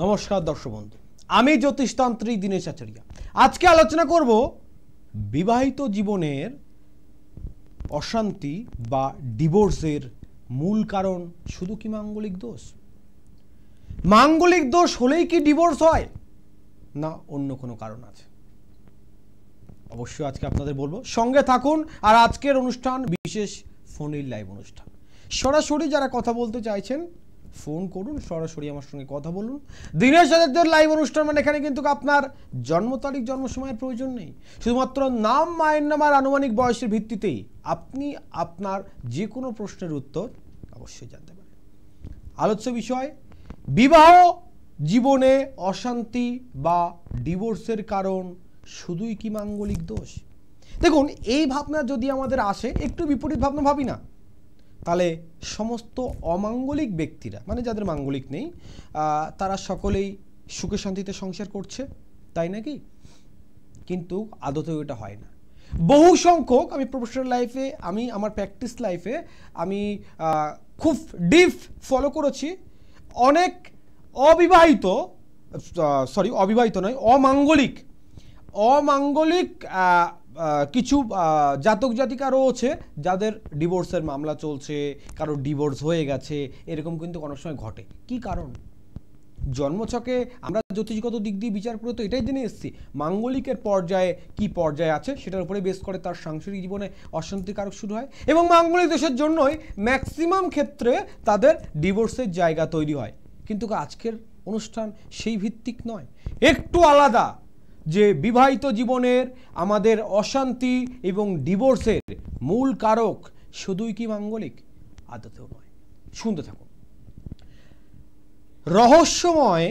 নমস্কার দর্শক বন্ধু, আমি জ্যোতিষতান্ত্রিক দীনেশ আচার্য। আজকে আলোচনা করব বিবাহিত জীবনের অশান্তি বা ডিভোর্সের মূল কারণ শুধু কি মাঙ্গলিক দোষ? মাঙ্গলিক দোষ হলেই কি ডিভোর্স হয়, না অন্য কোনো কারণ আছে? অবশ্যই আজকে আপনাদের বলবো, সঙ্গে থাকুন। আর আজকের অনুষ্ঠান বিশেষ ফোনের লাইভ অনুষ্ঠান। সরাসরি যারা কথা বলতে চাইছেন ফোন করুন, সরাসরি আমার সঙ্গে কথা বলুন। দীনেশ আচার্যের লাইভ অনুষ্ঠান মানে এখানে কিন্তু আপনার জন্ম তারিখ, জন্ম সময়ের প্রয়োজন নেই। শুধুমাত্র নাম, মায়ের নাম আর আনুমানিক বয়সের ভিত্তিতেই আপনি আপনার যে কোনো প্রশ্নের উত্তর অবশ্যই জানতে পারেন। আলোচ্য বিষয় বিবাহ জীবনে অশান্তি বা ডিভোর্সের কারণ শুধুই কি মাঙ্গলিক দোষ? দেখুন, এই ভাবনা যদি আমাদের আসে, একটু বিপরীত ভাবনা ভাবি না, তাহলে সমস্ত অমাঙ্গলিক ব্যক্তিরা, মানে যাদের মাঙ্গলিক নেই, তারা সকলেই সুখে শান্তিতে সংসার করছে, তাই নাকি? কিন্তু আদতেও এটা হয় না। বহু সংখ্যক, আমি প্রফেশনাল লাইফে, আমি আমার প্র্যাকটিস লাইফে আমি খুব ডিপ ফলো করেছি। অনেক অমাঙ্গলিক কিছু জাতক জাতিকা রয়েছে যাদের ডিভোর্সের মামলা চলছে, কারো ডিভোর্স হয়ে গেছে, এরকম কিন্তু অনেক সময় ঘটে। কি কারণ? জন্মছকে আমরা জ্যোতিষগত দিক দিয়ে বিচার করে তো এটাই জেনে এসেছি মাঙ্গলিকের পর্যায়ে কি পর্যায়ে আছে, সেটার উপরে বেস করে তার সাংসারিক জীবনে অশান্তির কারক শুরু হয়, এবং মাঙ্গলিক দোষের জন্যই ম্যাক্সিমাম ক্ষেত্রে তাদের ডিভোর্সের জায়গা তৈরি হয়। কিন্তু আজকের অনুষ্ঠান সেই ভিত্তিক নয়, একটু আলাদা। যে বিবাহিত জীবনের আমাদের অশান্তি এবং ডিভোর্সের মূল কারক শুধুই কি মাঙ্গলিক? আদতেও নয়। শুনতে থাকুন। রহস্যময়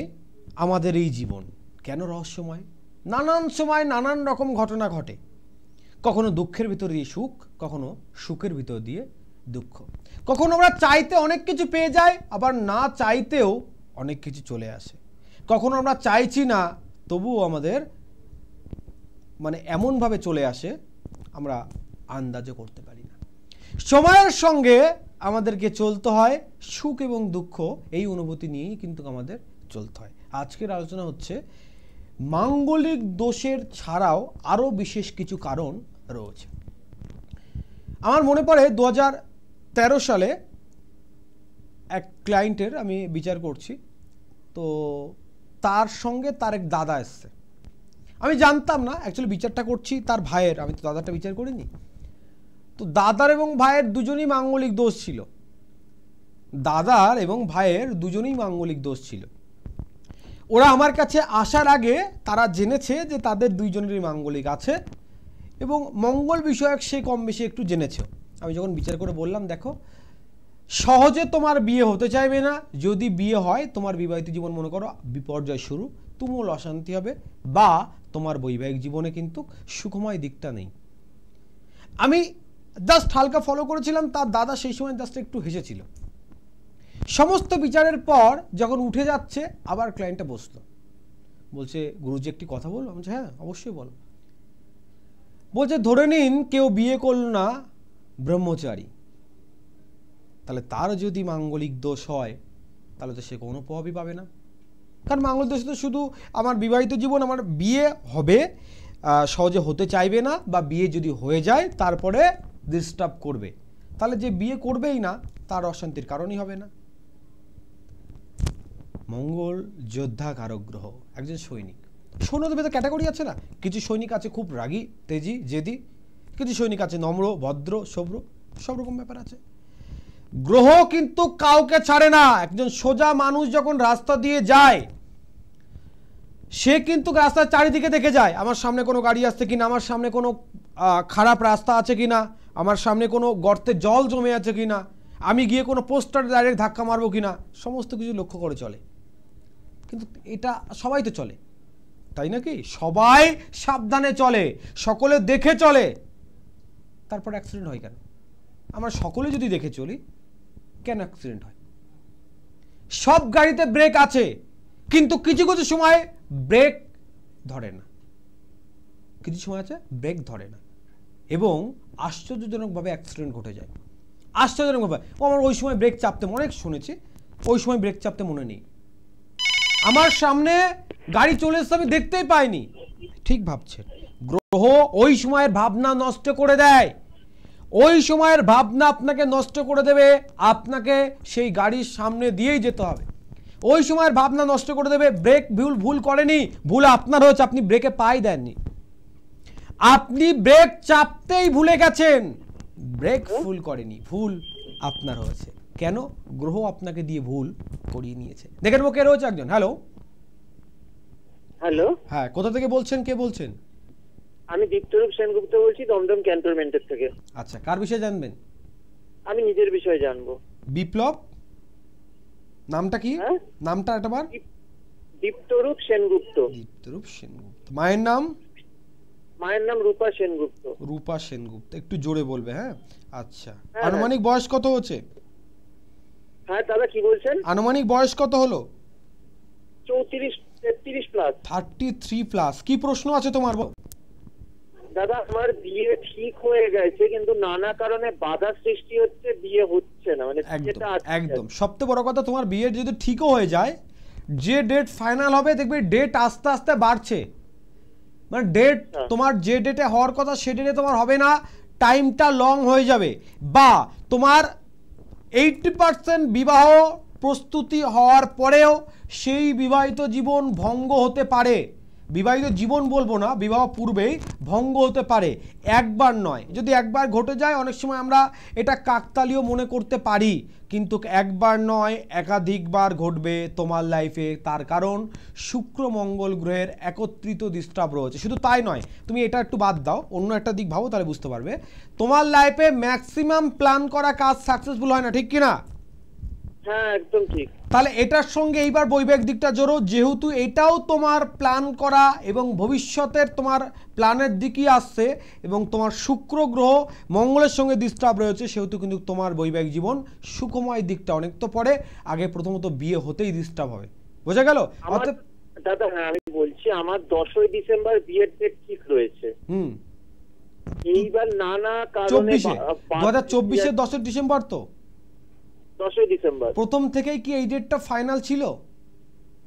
আমাদের এই জীবন। কেন রহস্যময়? নানান সময় নানান রকম ঘটনা ঘটে। কখনো দুঃখের ভিতর দিয়ে সুখ, কখনো সুখের ভিতর দিয়ে দুঃখ। কখনো আমরা চাইতে অনেক কিছু পেয়ে যাই, আবার না চাইতেও অনেক কিছু চলে আসে। কখনো আমরা চাইছি না, তবুও আমাদের এমনভাবে চলে আসে আমরা আন্দাজও করতে পারি না। সময়ের সঙ্গে আমাদেরকে চলতে হয়, সুখ এবং দুঃখ এই অনুভূতি নিয়েই কিন্তু আমাদের চলতে হয়। আজকের আলোচনা হচ্ছে মাঙ্গলিক দোষের ছাড়াও আরও বিশেষ কিছু কারণ রয়েছে। আমার মনে পড়ে 2013 সালে এক ক্লায়েন্টের আমি বিচার করছি, তো তার সঙ্গে তার এক দাদা এসছে। আমি জানতাম না, অ্যাকচুয়ালি বিচারটা করছি তার ভাইয়ের, আমি তো দাদাটা বিচার করিনি। তো দাদার এবং ভাইয়ের দুজনই মাঙ্গলিক দোষ ছিল। দাদার এবং ভাইয়ের দুজনেই মাঙ্গলিক দোষ ছিল। ওরা আমার কাছে আসার আগে তারা জেনেছে যে তাদের দুইজনেরই মাঙ্গলিক আছে, এবং মঙ্গল বিষয়ক সে কম বেশি একটু জেনেছে। আমি যখন বিচার করে বললাম, দেখো, সহজে তোমার বিয়ে হতে চাইবে না, যদি বিয়ে হয় তোমার বিবাহিত জীবন মনে করো বিপর্যয় শুরু, তুমুল অশান্তি হবে, বা তোমার বৈবাহিক জীবনে কিন্তু সুখময় দিকটা নেই। আমি জাস্ট হালকা ফলো করেছিলাম, তার দাদা সেই সময় জাস্ট একটু হেসেছিল। সমস্ত বিচারের পর যখন উঠে যাচ্ছে, আবার ক্লায়েন্টটা বসলো, বলছে, গুরুজি একটি কথা বলবো? আমি বলছি, হ্যাঁ অবশ্যই বলো। বলছে, ধরে নিন কেউ বিয়ে করলো না, ব্রহ্মচারী, তাহলে তার যদি মাঙ্গলিক দোষ হয় তাহলে তো সে কোনো প্রভাবই পাবে না। কারণ মাঙ্গলিক দোষ তো শুধু আমার বিবাহিত জীবন, আমার বিয়ে হবে, সহজে হতে চাইবে না, বা বিয়ে যদি হয়ে যায় তারপরে ডিস্টার্ব করবে, তাহলে যে বিয়ে করবেই না তার অশান্তির কারণই হবে না। মঙ্গল যোদ্ধা কারক গ্রহ, একজন সৈনিক। সৈন্যদের ভেতরে ক্যাটাগরি আছে না, কিছু সৈনিক আছে খুব রাগী, তেজি, জেদি, কিছু সৈনিক আছে নম্র, ভদ্র, সভ্র, সব রকম ব্যাপার আছে। গ্রহ কিন্তু কাউকে ছাড়ে না। একজন সোজা মানুষ যখন রাস্তা দিয়ে যায়, সে কিন্তু রাস্তার চারিদিকে দেখে যায়, আমার সামনে কোনো গাড়ি আসছে কিনা, আমার সামনে কোনো খারাপ রাস্তা আছে কিনা, আমার সামনে কোনো গর্তে জল জমে আছে কিনা, আমি গিয়ে কোনো পোস্টারে ডাইরেক্ট ধাক্কা মারবো কিনা, সমস্ত কিছু লক্ষ্য করে চলে। কিন্তু এটা সবাই তো চলে, তাই নাকি? সবাই সাবধানে চলে, সকলে দেখে চলে, তারপর অ্যাক্সিডেন্ট হয় কেন? আমরা সকলে যদি দেখে চলি, কেন অ্যাক্সিডেন্ট হয়? সব গাড়িতে ব্রেক আছে, কিন্তু কিছু কিছু সময় ব্রেক ধরে না, কিছু সময় আছে ব্রেক ধরে না, এবং আশ্চর্যজনকভাবে অ্যাক্সিডেন্ট ঘটে যায়। আশ্চর্যজনকভাবে। আমার ওই সময় ব্রেক চাপতে, অনেক শুনেছি, ওই সময় ব্রেক চাপতে মনে নেই। আমার সামনে গাড়ি চলে এসছে, আমি দেখতেই পাইনি। ঠিক ভাবছেন। গ্রহ ওই সময়ের ভাবনা নষ্ট করে দেয়, ওই সময়ের ভাবনা আপনাকে নষ্ট করে দেবে, আপনাকে সেই গাড়ির সামনে দিয়েই যেতে হবে। ওই সময়ের ভাবনা নষ্ট করে দেবে। ব্রেক ভুল করেনি, ভুল আপনার হয়েছে, আপনি ব্রেকে পাই দেননি, আপনি ব্রেক চাপতেই ভুলে গেছেন, ব্রেক ভুল করেনি, ভুল আপনার হয়েছে। কেন? গ্রহ আপনাকে দিয়ে ভুল করিয়ে নিয়েছে। দেখে নেবো কে রয়েছে একজন। হ্যালো। হ্যালো, হ্যাঁ, কোথা থেকে বলছেন, কে বলছেন? আমি দীপ্তরূপ সেনগুপ্ত বলছি, দমদম ক্যান্টনমেন্টের থেকে। আচ্ছা, কার বিষয়ে জানবেন? আমি নিজের বিষয়ে জানবো। বিপ্লব, নামটা কি? হ্যাঁ? নামটা একবার। দীপ্তরূপ সেনগুপ্ত। দীপ্তরূপ সেনগুপ্ত। মায়ের নাম? মায়ের নাম রূপা সেনগুপ্ত। রূপা সেনগুপ্ত, একটু জোরে বলবে। হ্যাঁ, আচ্ছা। হ্যাঁ, আনুমানিক বয়স কত হচ্ছে? হ্যাঁ দাদা, কি বলছেন? আনুমানিক বয়স কত হলো? 34-33 প্লাস। 33 প্লাস। কি প্রশ্ন আছে তোমার? দাদা, আমার বিয়ে ঠিক হয়ে গেছে, কিন্তু নানা কারণে বাধা সৃষ্টি হচ্ছে, বিয়ে হচ্ছে না। মানে একদম সবচেয়ে বড় কথা, তোমার বিয়ে যদি ঠিকও হয়ে যায়, যে ডেট ফাইনাল হবে দেখবে ডেট আস্তে আস্তে বাড়ছে। মানে ডেট তোমার যে ডেটে হওয়ার কথা সে ডেটে তোমার হবে না, টাইমটা লং হয়ে যাবে। বা তোমার 80% বিবাহ প্রস্তুতি হওয়ার পরেও সেই বিবাহিত জীবন ভঙ্গ হতে পারে। বিবাহিত জীবন বলবো না, বিবাহ পূর্বেই ভঙ্গ হতে পারে। একবার নয়, যদি একবার ঘটে যায় অনেক সময় আমরা এটা কাকতালীয় মনে করতে পারি, কিন্তু একবার নয় একাধিকবার ঘটবে তোমার লাইফে। তার কারণ শুক্র মঙ্গল গ্রহের একত্রিত ডিস্টার্ব রয়েছে। শুধু তাই নয়, তুমি এটা একটু বাদ দাও, অন্য একটা দিক ভাবো, তাহলে বুঝতে পারবে। তোমার লাইফে ম্যাক্সিমাম প্ল্যান করা কাজ সাকসেসফুল হয় না, ঠিক কিনা? হ্যাঁ, একদম ঠিক। তাহলে এটার সঙ্গে এইবার বৈবাহিক দিকটা জোড়ো, যেহেতু এটাও তোমার প্ল্যান করা এবং ভবিষ্যতের তোমার প্ল্যানের দিকই আসছে, এবং তোমার শুক্র গ্রহ মঙ্গলের সঙ্গে ডিস্টার্ব রয়েছে, সেহেতু কিন্তু তোমার বৈবাহিক জীবন সুখময় দিকটা অনেক তো পরে, আগে প্রথমত বিয়ে হতেই ডিস্টার্ব হবে। বোঝা গেল? দাদা, হ্যাঁ আমি বলছি, আমার 10ই ডিসেম্বর বিয়ের ডেট ঠিক রয়েছে। এইবার নানা কারণে 2024-এর 10ই ডিসেম্বর তো? 10ই ডিসেম্বর। প্রথম থেকেই কি এই ডেটটা ফাইনাল ছিল?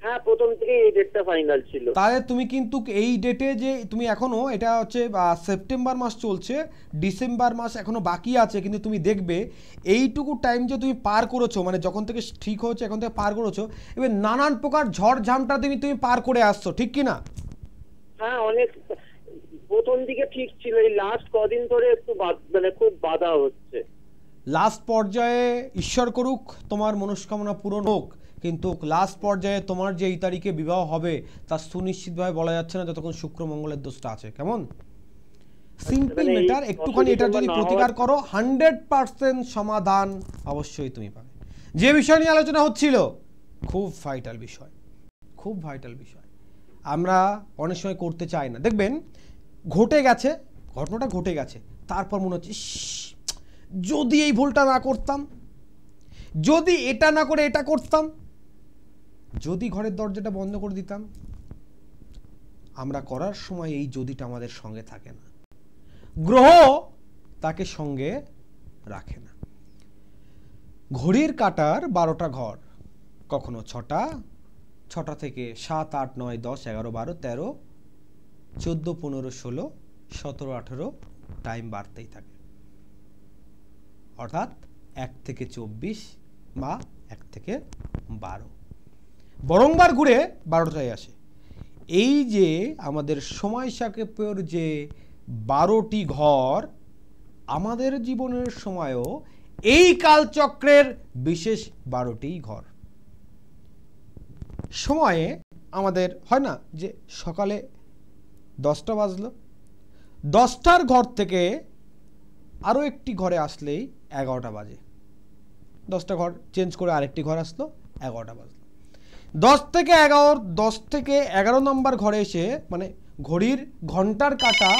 হ্যাঁ, প্রথম থেকে এই ডেটটা ফাইনাল ছিল। তাহলে তুমি কিন্তু এই ডেটে যে তুমি এখনো, এটা হচ্ছে সেপ্টেম্বর মাস চলছে, ডিসেম্বর মাস এখনো বাকি আছে, কিন্তু তুমি দেখবে এইটুকু টাইম যে তুমি পার করেছো, মানে যখন থেকে ঠিক হচ্ছে এখন থেকে পার করেছো, এবার নানান প্রকার ঝড় ঝামটা তুমি পার করে আসছো, ঠিক কি না? হ্যাঁ, অনেক প্রথম দিকে ঠিক ছিল, এই লাস্ট কদিন ধরে একটু মানে খুব বাধা হচ্ছে। লাস্ট পর্যায়ে ঈশ্বর করুক তোমার মনস্কামনা পূরণ হোক, কিন্তু লাস্ট পর্যায়ে তোমার যে এই তারিখে বিবাহ হবে তা সুনিশ্চিতভাবে বলা যাচ্ছে না, যতক্ষণ শুক্র মঙ্গলের দোষটা আছে। কেমন? Simple matter. একটুখানি এটার যদি প্রতিকার করো 100% সমাধান অবশ্যই তুমি পাবে। যে বিষয় নিয়ে আলোচনা হচ্ছিল, খুব ভাইটাল বিষয়, খুব ভাইটাল বিষয়। আমরা অনেক সময় করতে চাই না। দেখবেন ঘটে গেছে, ঘটনাটা ঘটে গেছে, তারপর মনে হচ্ছে যদি এই ভুলটা না করতাম, যদি এটা না করে এটা করতাম, যদি ঘরের দরজাটা বন্ধ করে দিতাম। আমরা করার সময় এই যদিটা আমাদের সঙ্গে থাকে না, গ্রহ তাকে সঙ্গে রাখে না। ঘড়ির কাঁটার 12টা ঘর, কখনো 6টা থেকে 7, 8, 9, 10, 11, 12, 13, 14, 15, 16, 17, 18 টাইম বাড়তেই থাকে। অর্থাৎ 1 থেকে 24 বা 1 থেকে 12 বরংবার ঘুরে 12টায় আসে। এই যে আমাদের সময় সাপেক্ষের যে 12টি ঘর, আমাদের জীবনের সময়ও এই কালচক্রের বিশেষ 12টি ঘর। সময়ে আমাদের হয় না যে সকালে 10টা বাজলো, 10টার ঘর থেকে আরও একটি ঘরে আসলেই 11টা বাজে, 10টা ঘর চেঞ্জ করে আরেকটি ঘর আসলো, 11টা বাজলো। 10 থেকে 11 নম্বর ঘরে এসে, মানে ঘড়ির ঘন্টার কাঁটা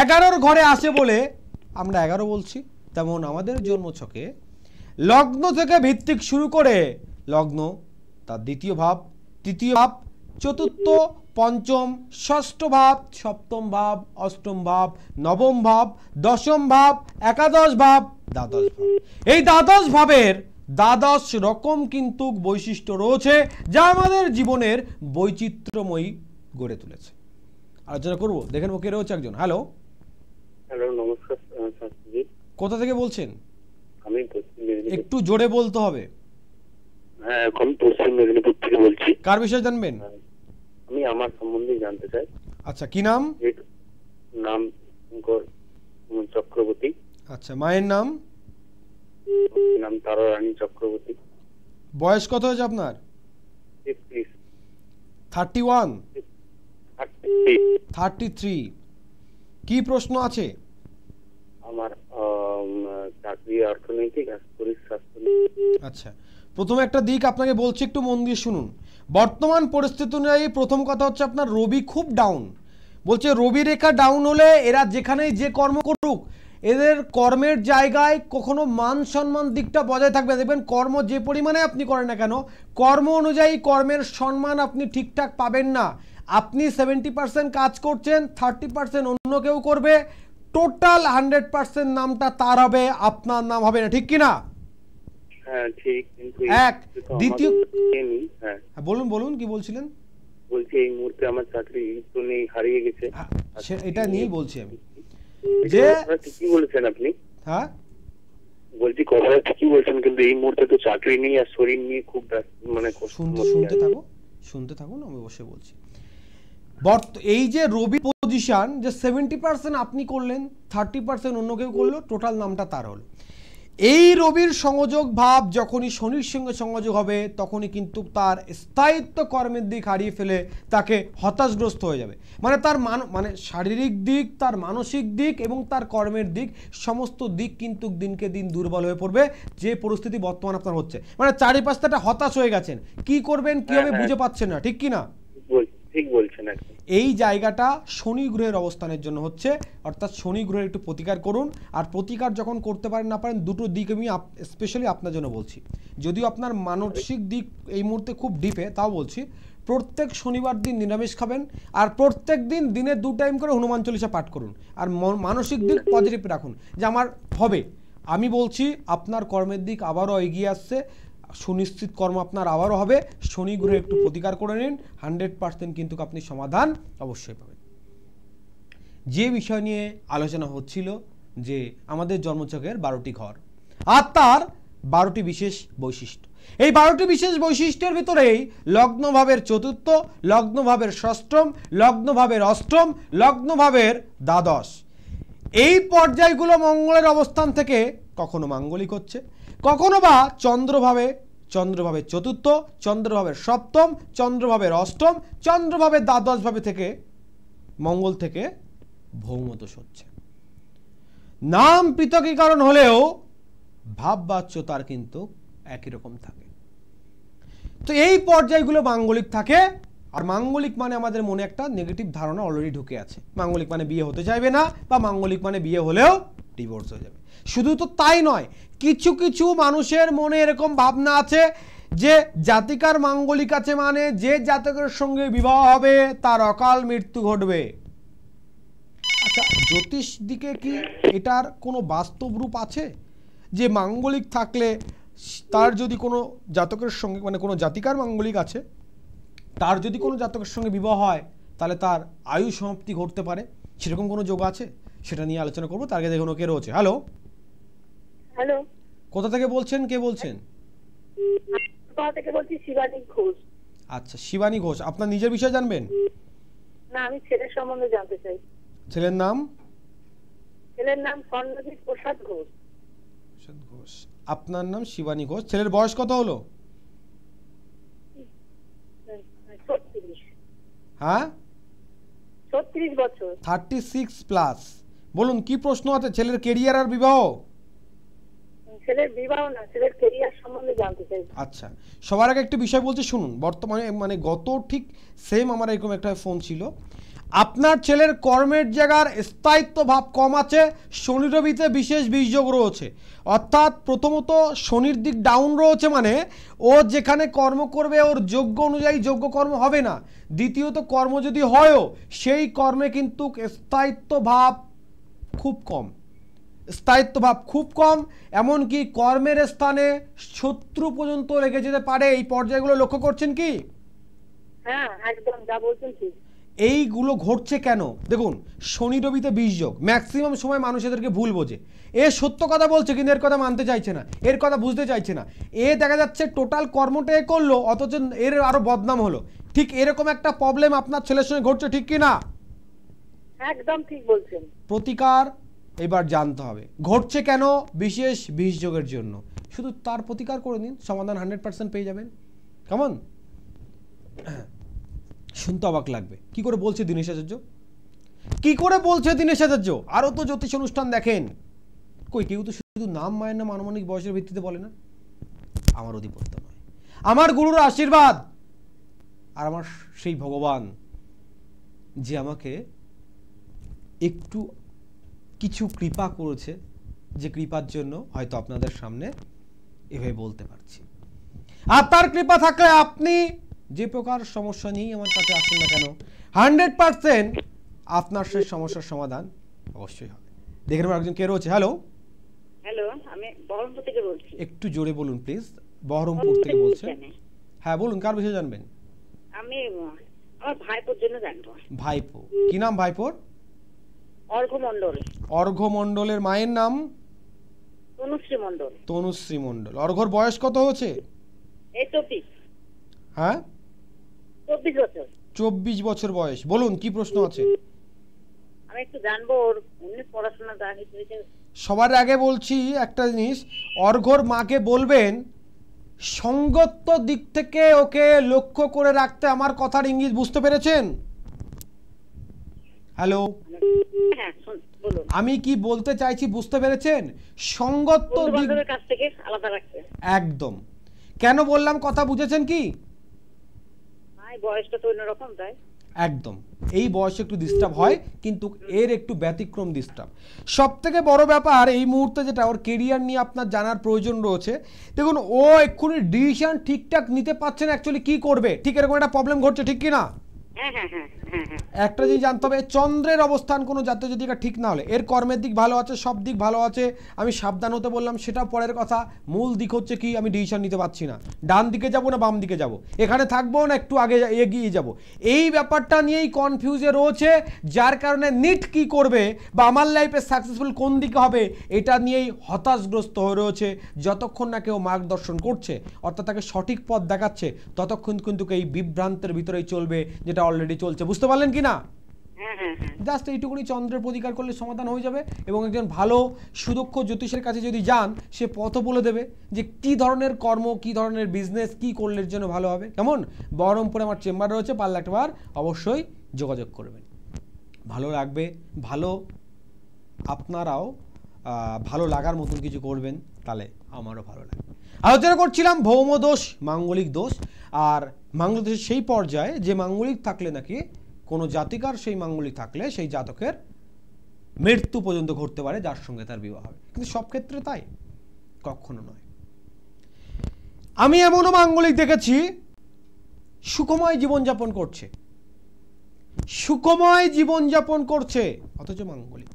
11র ঘরে আসে বলে আমরা 11 বলছি। তেমন আমাদের জন্মছকে লগ্ন থেকে ভিত্তিক শুরু করে লগ্ন, তার দ্বিতীয় ভাব, তৃতীয় ভাব, চতুর্থ, পঞ্চম, ষষ্ঠ ভাব, সপ্তম ভাব, অষ্টম ভাব, নবম ভাব, দশম ভাব, একাদশ ভাব, দ্বাদশ ভাব। এই দ্বাদশ ভাবের দ্বাদশ রকম কিন্তু বৈশিষ্ট্য রয়েছে যা আমাদের জীবনের বৈচিত্র্যময়ী গড়ে তুলেছে। আলোচনা করব, দেখেন ওকে রয়েছে একজন। হ্যালো। হ্যালো, নমস্কার শাস্ত্রী। কোথা থেকে বলছেন? আমি পশ্চিম মেদিনীপুর। একটু জোরে বলতে হবে। হ্যাঁ, এখন পশ্চিম মেদিনীপুর থেকে বলছি। কার বিষয়ে জানবেন? আমি আমার সম্বন্ধে জানতে চাই। আচ্ছা, কি নাম? নাম শঙ্কর চক্রবর্তী। আচ্ছা, মায়ের নাম? নাম তারা রানী চক্রবর্তী। বয়স কত হয়েছে আপনার? 31? 33। কি প্রশ্ন আছে? আমার চাকরি, অর্থনৈতিক আর শরীর স্বাস্থ্য। আচ্ছা, প্রথমে একটা দিক আপনাকে বলছি, একটু মন দিয়ে শুনুন। বর্তমান পরিস্থিতি অনুযায়ী প্রথম কথা হচ্ছে আপনার রবি খুব ডাউন। বলছে রবি রেখা ডাউন হলে এরা যেখানেই যে কর্ম করুক এদের কর্মের জায়গায় কখনো মান সম্মান দিকটা বজায় থাকবে। দেখবেন কর্ম যে পরিমাণে আপনি করেন না কেন, কর্ম অনুযায়ী কর্মের সম্মান আপনি ঠিকঠাক পাবেন না। আপনি 70% কাজ করছেন, 30% অন্য কেউ করবে, টোটাল 100% নামটা তার হবে, আপনার নাম হবে না। ঠিক কিনা? হ্যাঁ ঠিক, কিন্তু এক দ্বিতীয়, হ্যাঁ বলুন বলুন কি বলছিলেন? বলছি এই মুহূর্তে আমার চাকরি তো নেই, হারিয়ে গেছে। এটা নিয়েই বলছি আমি, যে ঠিকই বলেছেন আপনি। হ্যাঁ বলছি কথাটা ঠিকই বলছেন, কিন্তু এই মুহূর্তে তো চাকরি নেই আর শরীর নিয়ে খুব মানে শুনতে থাকুন, আমি অবশ্যই বলছি। এই যে রবি পজিশন, যে 70% আপনি করলেন, 30% অন্য কেউ করলো, টোটাল নামটা তার হলো। এই রবির সংযোগ ভাব যখনই শনির সঙ্গে সংযোগ হবে তখনই কিন্তু তার স্থায়িত্ব কর্মের দিক হারিয়ে ফেলে তাকে হতাশগ্রস্ত হয়ে যাবে। মানে তার মানে শারীরিক দিক, তার মানসিক দিক এবং তার কর্মের দিক, সমস্ত দিক কিন্তু দিনকে দিন দুর্বল হয়ে পড়বে। যে পরিস্থিতি বর্তমান আপনার হচ্ছে, মানে চারিপাশটা একটা হতাশ হয়ে গেছেন, কি করবেন কি হবে বুঝে পাচ্ছেন না। ঠিক কি না? ঠিক বলছেন। এই জায়গাটা শনি গ্রহের অবস্থানের জন্য হচ্ছে, অর্থাৎ শনি গ্রহের একটু প্রতিকার করুন। আর প্রতিকার যখন করতে পারেন না পারেন, দুটো দিক আমি স্পেশালি আপনার জন্য বলছি। যদিও আপনার মানসিক দিক এই মুহূর্তে খুব ডিপে, তাও বলছি প্রত্যেক শনিবার দিন নিরামিষ খাবেন আর প্রত্যেক দিন দিনে 2 টাইম করে হনুমান চল্লিশা পাঠ করুন। আর মানসিক দিক পজিটিভ রাখুন যে আমার হবে। আমি বলছি আপনার কর্মের দিক আবারও এগিয়ে আসছে, সুনিশ্চিত কর্ম আপনার আবারও হবে। শনি গ্রহে একটু প্রতিকার করে নিন, 100% কিন্তু আপনি সমাধান অবশ্যই পাবেন। যে বিষয় নিয়ে আলোচনা হচ্ছিল যে আমাদের জন্মছকের 12টি ঘর আর তার 12টি বিশেষ বৈশিষ্ট্য। এই 12টি বিশেষ বৈশিষ্ট্যের ভিতরেই লগ্নভাবের চতুর্থ, লগ্নভাবের ষষ্ঠম, লগ্নভাবের অষ্টম, লগ্নভাবের দ্বাদশ, এই পর্যায়গুলো মঙ্গলের অবস্থান থেকে কখনো মাঙ্গলিক হচ্ছে, কখনো বা চন্দ্রভাবে চতুর্থ, চন্দ্রভাবের সপ্তম, চন্দ্রভাবের অষ্টম, চন্দ্রভাবের দ্বাদশ ভাবে থেকে মঙ্গল থেকে ভৌমদোষ হচ্ছে। নাম পৃথকীকরণ হলেও ভাববাচ্যতার কিন্তু একই রকম থাকে। তো এই পর্যায়গুলো মাঙ্গলিক থাকে। আর মাঙ্গলিক মানে আমাদের মনে একটা নেগেটিভ ধারণা অলরেডি ঢুকে আছে, মাঙ্গলিক মানে বিয়ে হতে চাইবে না, বা মাঙ্গলিক মানে বিয়ে হলেও ডিভোর্স হয়ে যাবে। শুধু তো তাই নয়, কিছু কিছু মানুষের মনে এরকম ভাবনা আছে যে জাতিকার মাঙ্গলিক আছে মানে যে জাতকের সঙ্গে বিবাহ হবে তার অকাল মৃত্যু ঘটবে। আচ্ছা, জ্যোতিষ দিকে কি এটার কোনো বাস্তব রূপ আছে যে মাঙ্গলিক থাকলে তার যদি কোনো জাতকের সঙ্গে, মানে কোনো জাতিকার মাঙ্গলিক আছে, তার যদি কোনো জাতকের সঙ্গে বিবাহ হয় তাহলে তার আয়ু সমাপ্তি ঘটতে পারে, সেরকম কোনো যোগ আছে? সেটা নিয়ে আলোচনা করবো। তার আগে দেখুন কে রয়েছে। হ্যালো। হ্যালো, কোথা থেকে বলছেন? কে বলছেন? কোথা থেকে বলছি? শিবানী ঘোষ। আচ্ছা, শিবানী ঘোষ, আপনার নিজের বিষয়ে জানবেন? না, আমি ছেলের সম্বন্ধে জানতে চাই। ছেলের নাম? ছেলের নাম স্বর্ণজিৎ প্রসাদ ঘোষ। আপনার নাম শিবানী ঘোষ। ছেলের বয়স কত হলো? 36। হ্যাঁ, 36 বছর। 36+। বলুন কি প্রশ্ন আছে? ছেলের কেরিয়ার আর বিবাহ? ছেলের বিবাহ না, ছেলের ক্যারিয়ার সম্বন্ধে জানতে চাই। আচ্ছা, সবার আগে একটা বিষয় বলছি শুনুন। বর্তমানে মানে গত ঠিক সেম আমার এরকম একটা ফোন ছিল। আপনার ছেলের কর্মের জায়গার স্থায়িত্ব ভাব কম আছে, শনি রবিতে বিশেষ বীজযোগ রয়েছে। অর্থাৎ প্রথমত শনির দিক ডাউন রয়েছে, মানে ও যেখানে কর্ম করবে ওর যোগ্য অনুযায়ী যোগ্য কর্ম হবে না। দ্বিতীয়ত কর্ম যদি হয়ও সেই কর্মে কিন্তু স্থায়িত্ব ভাব খুব কম। স্থায়িত্ব ভাব খুব কম, এমনকি কর্মের স্থানে শত্রু পর্যন্ত লেগে যেতে পারে। এই পর্যায়গুলো লক্ষ্য করছেন কি? হ্যাঁ একদম যা বলছেন ঠিক। এইগুলো ঘটছে কেন? দেখুন, শনি রবিতে 20 যোগ, ম্যাক্সিমাম সময় মানুষ এদেরকে ভুল বোঝে। এ সত্য কথা বলছে কিন্তু এর কথা মানতে চাইছে না, এর কথা বুঝতে চাইছে না। এ দেখা যাচ্ছে টোটাল কর্মটা এ করলো, অথচ এর আরো বদনাম হলো। ঠিক এরকম একটা প্রবলেম আপনার ছেলের সঙ্গে ঘটছে, ঠিক কি না? একদম ঠিক বলছেন। প্রতিকার এবার জানতে হবে ঘটছে কেন, বিশেষ 20 যোগের জন্য। শুধু তার প্রতিকার করে নিন, সমাধান 100% পেয়ে যাবেন। কেমন? শুনতে অবাক লাগবে, কি করে বলছে দীনেশ আচার্য, কি করে বলছে দীনেশ আচার্য। আরো তো জ্যোতিষ অনুষ্ঠান দেখেন, কই কেউ তো শুধু নাম মায়ের নাম আনুমানিক বয়সের ভিত্তিতে বলে না। আমার অধিপত্য নয়, আমার গুরুর আশীর্বাদ আর আমার সেই ভগবান যে আমাকে একটু কিছু কৃপা করেছে, যে কৃপার জন্য হয়তো আপনাদের সামনে এভাবে বলতে পারছি। আর তার কৃপা থাকলে আপনি যে প্রকার সমস্যা নিয়েই আমার কাছে আসেন না কেন, 100% আপনার সেই সমস্যার সমাধান অবশ্যই হবে। দেখে নেব একজন কে রয়েছে। হ্যালো, হ্যালো, আমি বহরমপুর থেকে বলছি। একটু জোরে বলুন প্লিজ। বহরমপুর থেকে বলছেন? হ্যাঁ বলুন, কার বিষয়ে জানবেন? আমি আমার ভাইপোর জন্য জানবো। ভাইপো, কি নাম ভাইপোর? অর্ঘ মণ্ডল। অর্ঘ মণ্ডলের মায়ের নাম? তনুশ্রী মণ্ডল। তনুশ্রী মণ্ডল। অর্ঘর বয়স কত হচ্ছে? এই 24। হ্যাঁ 24 বছর। 24 বছর বয়স। বলুন কি প্রশ্ন আছে? আমি একটু জানবো ওর এমনি পড়াশোনা জানি হয়েছে। সবার আগে বলছি একটা জিনিস, অর্ঘর মাকে বলবেন সঙ্গত্ব দিক থেকে ওকে লক্ষ্য করে রাখতে। আমার কথার ইঙ্গিত বুঝতে পেরেছেন? হ্যালো, হ্যাঁ বলুন। আমি কি বলতে চাইছি বুঝতে পেরেছেন? সঙ্গত্ব দিক কাছ থেকে আলাদা রাখতে। একদম। কেন বললাম কথা বুঝেছেন কি? ভাই বয়সটা তো অন্যরকম, তাই একদম। এই বয়সে একটু ডিস্টার্ব হয়, কিন্তু এর একটু ব্যতিক্রম ডিস্টার্ব। সব থেকে বড় ব্যাপার এই মুহূর্তে যেটা, ওর কেরিয়ার নিয়ে আপনার জানার প্রয়োজন রয়েছে। দেখুন, ও এক্ষুনি ডিসিশন ঠিকঠাক নিতে পারছে না অ্যাকচুয়ালি কি করবে। ঠিক এরকম একটা প্রবলেম ঘটছে, ঠিক কি না? একটা জিনিস জানতে হবে, চন্দ্রের অবস্থান কোনো জাতীয় জাতিকা ঠিক না হলে, এর কর্মের দিক ভালো আছে, সব দিক ভালো আছে, আমি সাবধান হতে বললাম সেটা পরের কথা। মূল দিক হচ্ছে কি, আমি ডিসিশন নিতে পারছি না, ডান দিকে যাব না বাম দিকে যাব, এখানে থাকবো না একটু আগে এগিয়ে যাব। এই ব্যাপারটা নিয়েই কনফিউজে রয়েছে, যার কারণে নিট কি করবে বা আমার লাইফে সাকসেসফুল কোন দিকে হবে এটা নিয়েই হতাশগ্রস্ত হয়ে রয়েছে। যতক্ষণ না কেউ মার্গদর্শন করছে, অর্থাৎ তাকে সঠিক পথ দেখাচ্ছে, ততক্ষণ কিন্তু এই বিভ্রান্তের ভিতরেই চলবে, যেটা অলরেডি চলছে। বুঝতে পারলেন কি না? জাস্ট এইটুকুনি চন্দ্রের প্রতিকার করলে সমাধান হয়ে যাবে। এবং একজন ভালো সুদক্ষ জ্যোতিষের কাছে যদি যান, সে পথও বলে দেবে যে কি ধরনের কর্ম, কি ধরনের বিজনেস কি করলে এর জন্য ভালো হবে। কেমন? বহরমপুরে আমার চেম্বার রয়েছে, পারলে একবার অবশ্যই যোগাযোগ করবেন, ভালো লাগবে। ভালো আপনারাও ভালো লাগার মতন কিছু করবেন, তাহলে আমারও ভালো লাগবে। আলোচনা করছিলাম ভৌমদোষ, মাঙ্গলিক দোষ। আর মাঙ্গলিক দোষের সেই পর্যায়ে যে মাঙ্গলিক থাকলে নাকি কোনো জাতিকার সেই মাঙ্গলিক থাকলে সেই জাতকের মৃত্যু পর্যন্ত ঘটতে পারে, যার সঙ্গে তার বিবাহ হবে। কিন্তু সব ক্ষেত্রে তাই কখনো নয়। আমি এমনও মাঙ্গলিক দেখেছি সুখময় জীবনযাপন করছে, সুখময় জীবনযাপন করছে, অথচ মাঙ্গলিক।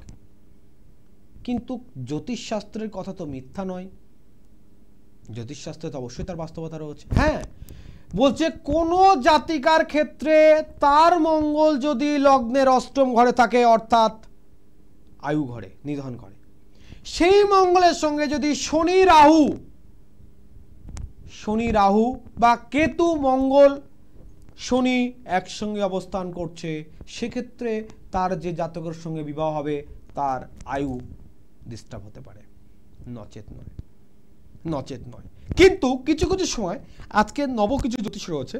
কিন্তু জ্যোতিষশাস্ত্রের কথা তো মিথ্যা নয়, জ্যোতিষশাস্ত্রে তো অবশ্যই তার বাস্তবতা রয়েছে। হ্যাঁ, বলছে কোন জাতিকার ক্ষেত্রে তার মঙ্গল যদি লগ্নের অষ্টম ঘরে থাকে, অর্থাৎ আয়ু ঘরে, নিধন ঘরে, সেই মঙ্গলের সঙ্গে যদি শনি রাহু বা কেতু মঙ্গল শনি একসঙ্গে অবস্থান করছে, সেক্ষেত্রে তার যে জাতকের সঙ্গে বিবাহ হবে তার আয়ু ডিস্টার্ব হতে পারে, নচেত নয়। কিন্তু কিছু কিছু সময় আজকে নব কিছু জ্যোতিষ রয়েছে,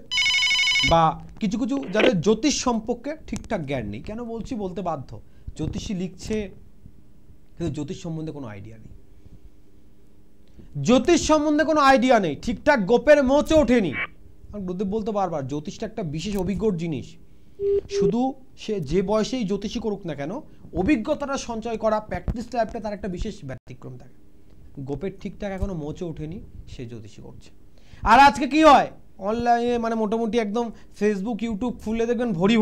বা কিছু কিছু যাদের জ্যোতিষ সম্পর্কে ঠিকঠাক জ্ঞান নেই। কেন বলছি, বলতে বাধ্য, জ্যোতিষী লিখছে কিন্তু জ্যোতিষ সম্বন্ধে কোনো আইডিয়া নেই, ঠিকঠাক গোপের মোচে ওঠেনি। গুরুদেব বলতে বারবার, জ্যোতিষটা একটা বিশেষ অভিজ্ঞ জিনিস। শুধু সে যে বয়সেই জ্যোতিষী করুক না কেন, অভিজ্ঞতাটা সঞ্চয় করা, প্র্যাকটিস লাইফটা তার একটা বিশেষ ব্যতিক্রম থাকে। গোপের ঠিকঠাক এখনো মোচে ওঠেনি, সে জ্যোতিষী করছে। আর আজকে কি হয়, অনলাইনে মানে মোটামুটি একদম ফেসবুক ইউটিউব খুলে দেখবেন ভরি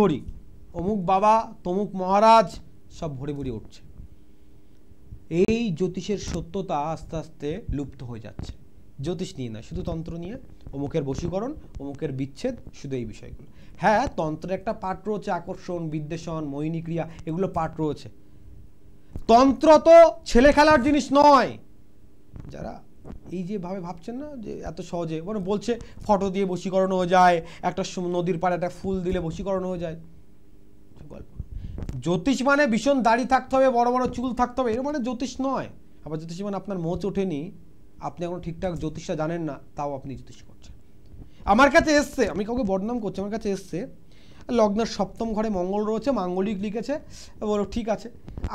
অমুক বাবা তমুক মহারাজ সব ভরি উঠছে। এই জ্যোতিষের সত্যতা আস্তে আস্তে লুপ্ত হয়ে যাচ্ছে। জ্যোতিষ নিয়ে না, শুধু তন্ত্র নিয়ে, অমুকের বশীকরণ, অমুকের বিচ্ছেদ, শুধু এই বিষয়গুলো। হ্যাঁ, তন্ত্রের একটা পাঠ রয়েছে, আকর্ষণ, বিদ্বেষণ, মোহিনী ক্রিয়া, এগুলো পাঠ রয়েছে। তন্ত্র তো ছেলে খেলার জিনিস নয়। যারা এই যে ভাবে ভাবছেন না যে এত সহজে, মানে বলছে ফটো দিয়ে বশীকরণ হয়ে যায়, একটা নদীর পাড়ে একটা ফুল দিলে বশীকরণ হয়ে যায়, গল্প। জ্যোতিষ মানে ভীষণ দাড়ি থাকতে হবে, বড় বড় চুল থাকতে হবে, এর মানে জ্যোতিষ নয়। আবার জ্যোতিষ মানে আপনার মোচ ওঠেনি, আপনি এখন ঠিকঠাক জ্যোতিষটা জানেন না, তাও আপনি জ্যোতিষ করছেন। আমার কাছে এসছে, আমি কাউকে বদনাম করছি, আমার কাছে এসছে লগ্নের সপ্তম ঘরে মঙ্গল রয়েছে, মাঙ্গলিক লিখেছে, বলো ঠিক আছে,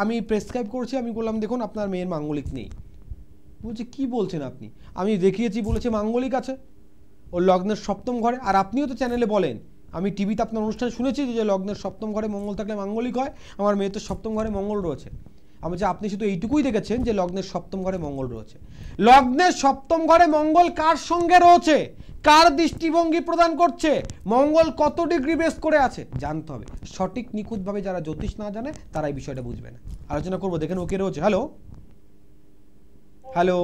আমি প্রেসক্রাইব করছি, আমি বললাম দেখুন আপনার মেয়ের মাঙ্গলিক নেই। বলছে কি বলছেন আপনি? আমি দেখিয়েছি, বলেছে মাঙ্গলিক আছে ওর লগ্নের সপ্তম ঘরে। আর আপনিও তো চ্যানেলে বলেন, আমি টিভিতে আপনার অনুষ্ঠানে শুনেছি যে লগ্নের সপ্তম ঘরে মঙ্গল থাকলে মাঙ্গলিক হয়, আমার মেয়ে তো সপ্তম ঘরে মঙ্গল রয়েছে। আমি যে আপনি শুধু এইটুকুই দেখেছেন যে লগ্নের সপ্তম ঘরে মঙ্গল রয়েছে। লগ্নের সপ্তম ঘরে মঙ্গল কার সঙ্গে রয়েছে, কার দৃষ্টিভঙ্গি প্রদান করছে, মঙ্গল কত ডিগ্রি বেস করে আছে জানতে হবে। সঠিক নিখুঁতভাবে যারা জ্যোতিষ না জানে তারা এই বিষয়টা বুঝবে না। আলোচনা করবো, দেখেন ওকে রয়েছে। হ্যালো হ্যালো,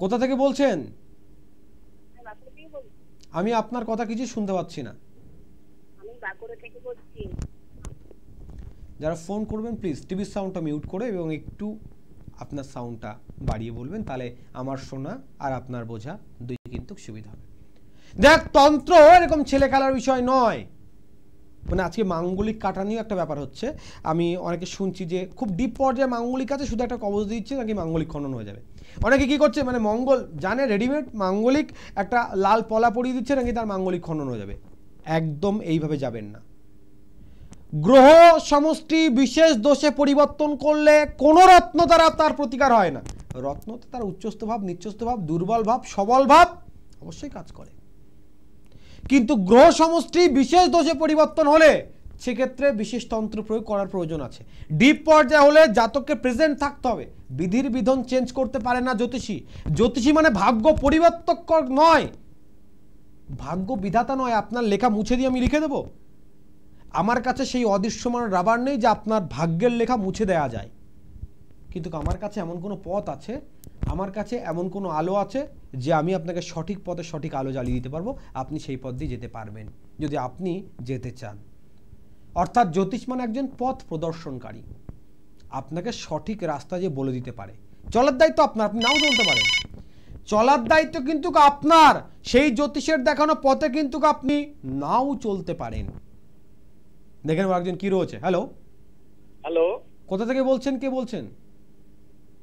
কোথা থেকে বলছেন? আমি আপনার কথা কিছু শুনতে পাচ্ছি না। যারা ফোন করবেন প্লিজ টিভির সাউন্ডটা মিউট করে এবং একটু আপনার সাউন্ডটা বাড়িয়ে বলবেন, তাহলে আমার শোনা আর আপনার বোঝা দুই কিন্তু সুবিধা হবে। দেখ, তন্ত্র এরকম ছেলে খেলার বিষয় নয়। মানে আজকে মাঙ্গলিক কাটা নিয়ে একটা ব্যাপার হচ্ছে, আমি অনেকে শুনছি যে খুব ডিপ পর্যায়ে মাঙ্গলিক আছে, শুধু একটা কবজ দিচ্ছে নাকি মাঙ্গলিক খনন হয়ে যাবে। অনেকে কি করছে, মানে মঙ্গল জানে রেডিমেড মাঙ্গলিক, একটা লাল পলা পরিয়ে দিচ্ছে নাকি তার মাঙ্গলিক খনন হয়ে যাবে। একদম এইভাবে যাবেন না। গ্রহ সমষ্টি বিশেষ দোষে পরিবর্তন করলে কোনো রত্ন দ্বারা তার প্রতিকার হয় না। রত্ন তো তার উচ্চস্থ ভাব, নিচ্চস্থ ভাব, দুর্বল ভাব, সবল ভাব অবশ্যই কাজ করে, কিন্তু গ্রহ সমষ্টি বিশেষ দোষে পরিবর্তন হলে সেক্ষেত্রে বিশেষ তন্ত্র প্রয়োগ করার প্রয়োজন আছে। ডিপ পর্যায়ে হলে জাতককে প্রেজেন্ট থাকতে হবে। বিধির বিধান চেঞ্জ করতে পারে না জ্যোতিষী। জ্যোতিষী মানে ভাগ্য পরিবর্তক নয়, ভাগ্য বিধাতা নয়। আপনার লেখা মুছে দিয়ে আমি লিখে দেব? আমার কাছে সেই অদৃশ্যমান রাবার নেই যে আপনার ভাগ্যের লেখা মুছে দেওয়া যায়, কিন্তু আমার কাছে এমন কোনো পথ আছে, আমার কাছে এমন কোনো আলো আছে যে আমি আপনাকে সঠিক পথে সঠিক আলো জ্বালিয়ে দিতে পারবো, আপনি সেই পথ দিয়ে যেতে পারবেন যদি আপনি যেতে চান। অর্থাৎ জ্যোতিষ মানে একজন পথ প্রদর্শনকারী, আপনাকে সঠিক রাস্তা যে বলে দিতে পারে। চলার দায়িত্ব আপনার, আপনি নাও চলতে পারেন, চলার দায়িত্ব কিন্তু আপনার। সেই জ্যোতিষের দেখানো পথে কিন্তু আপনি নাও চলতে পারেন। দেখেন একজন কি রয়েছে। হ্যালো হ্যালো, কোথা থেকে বলছেন, কে বলছেন?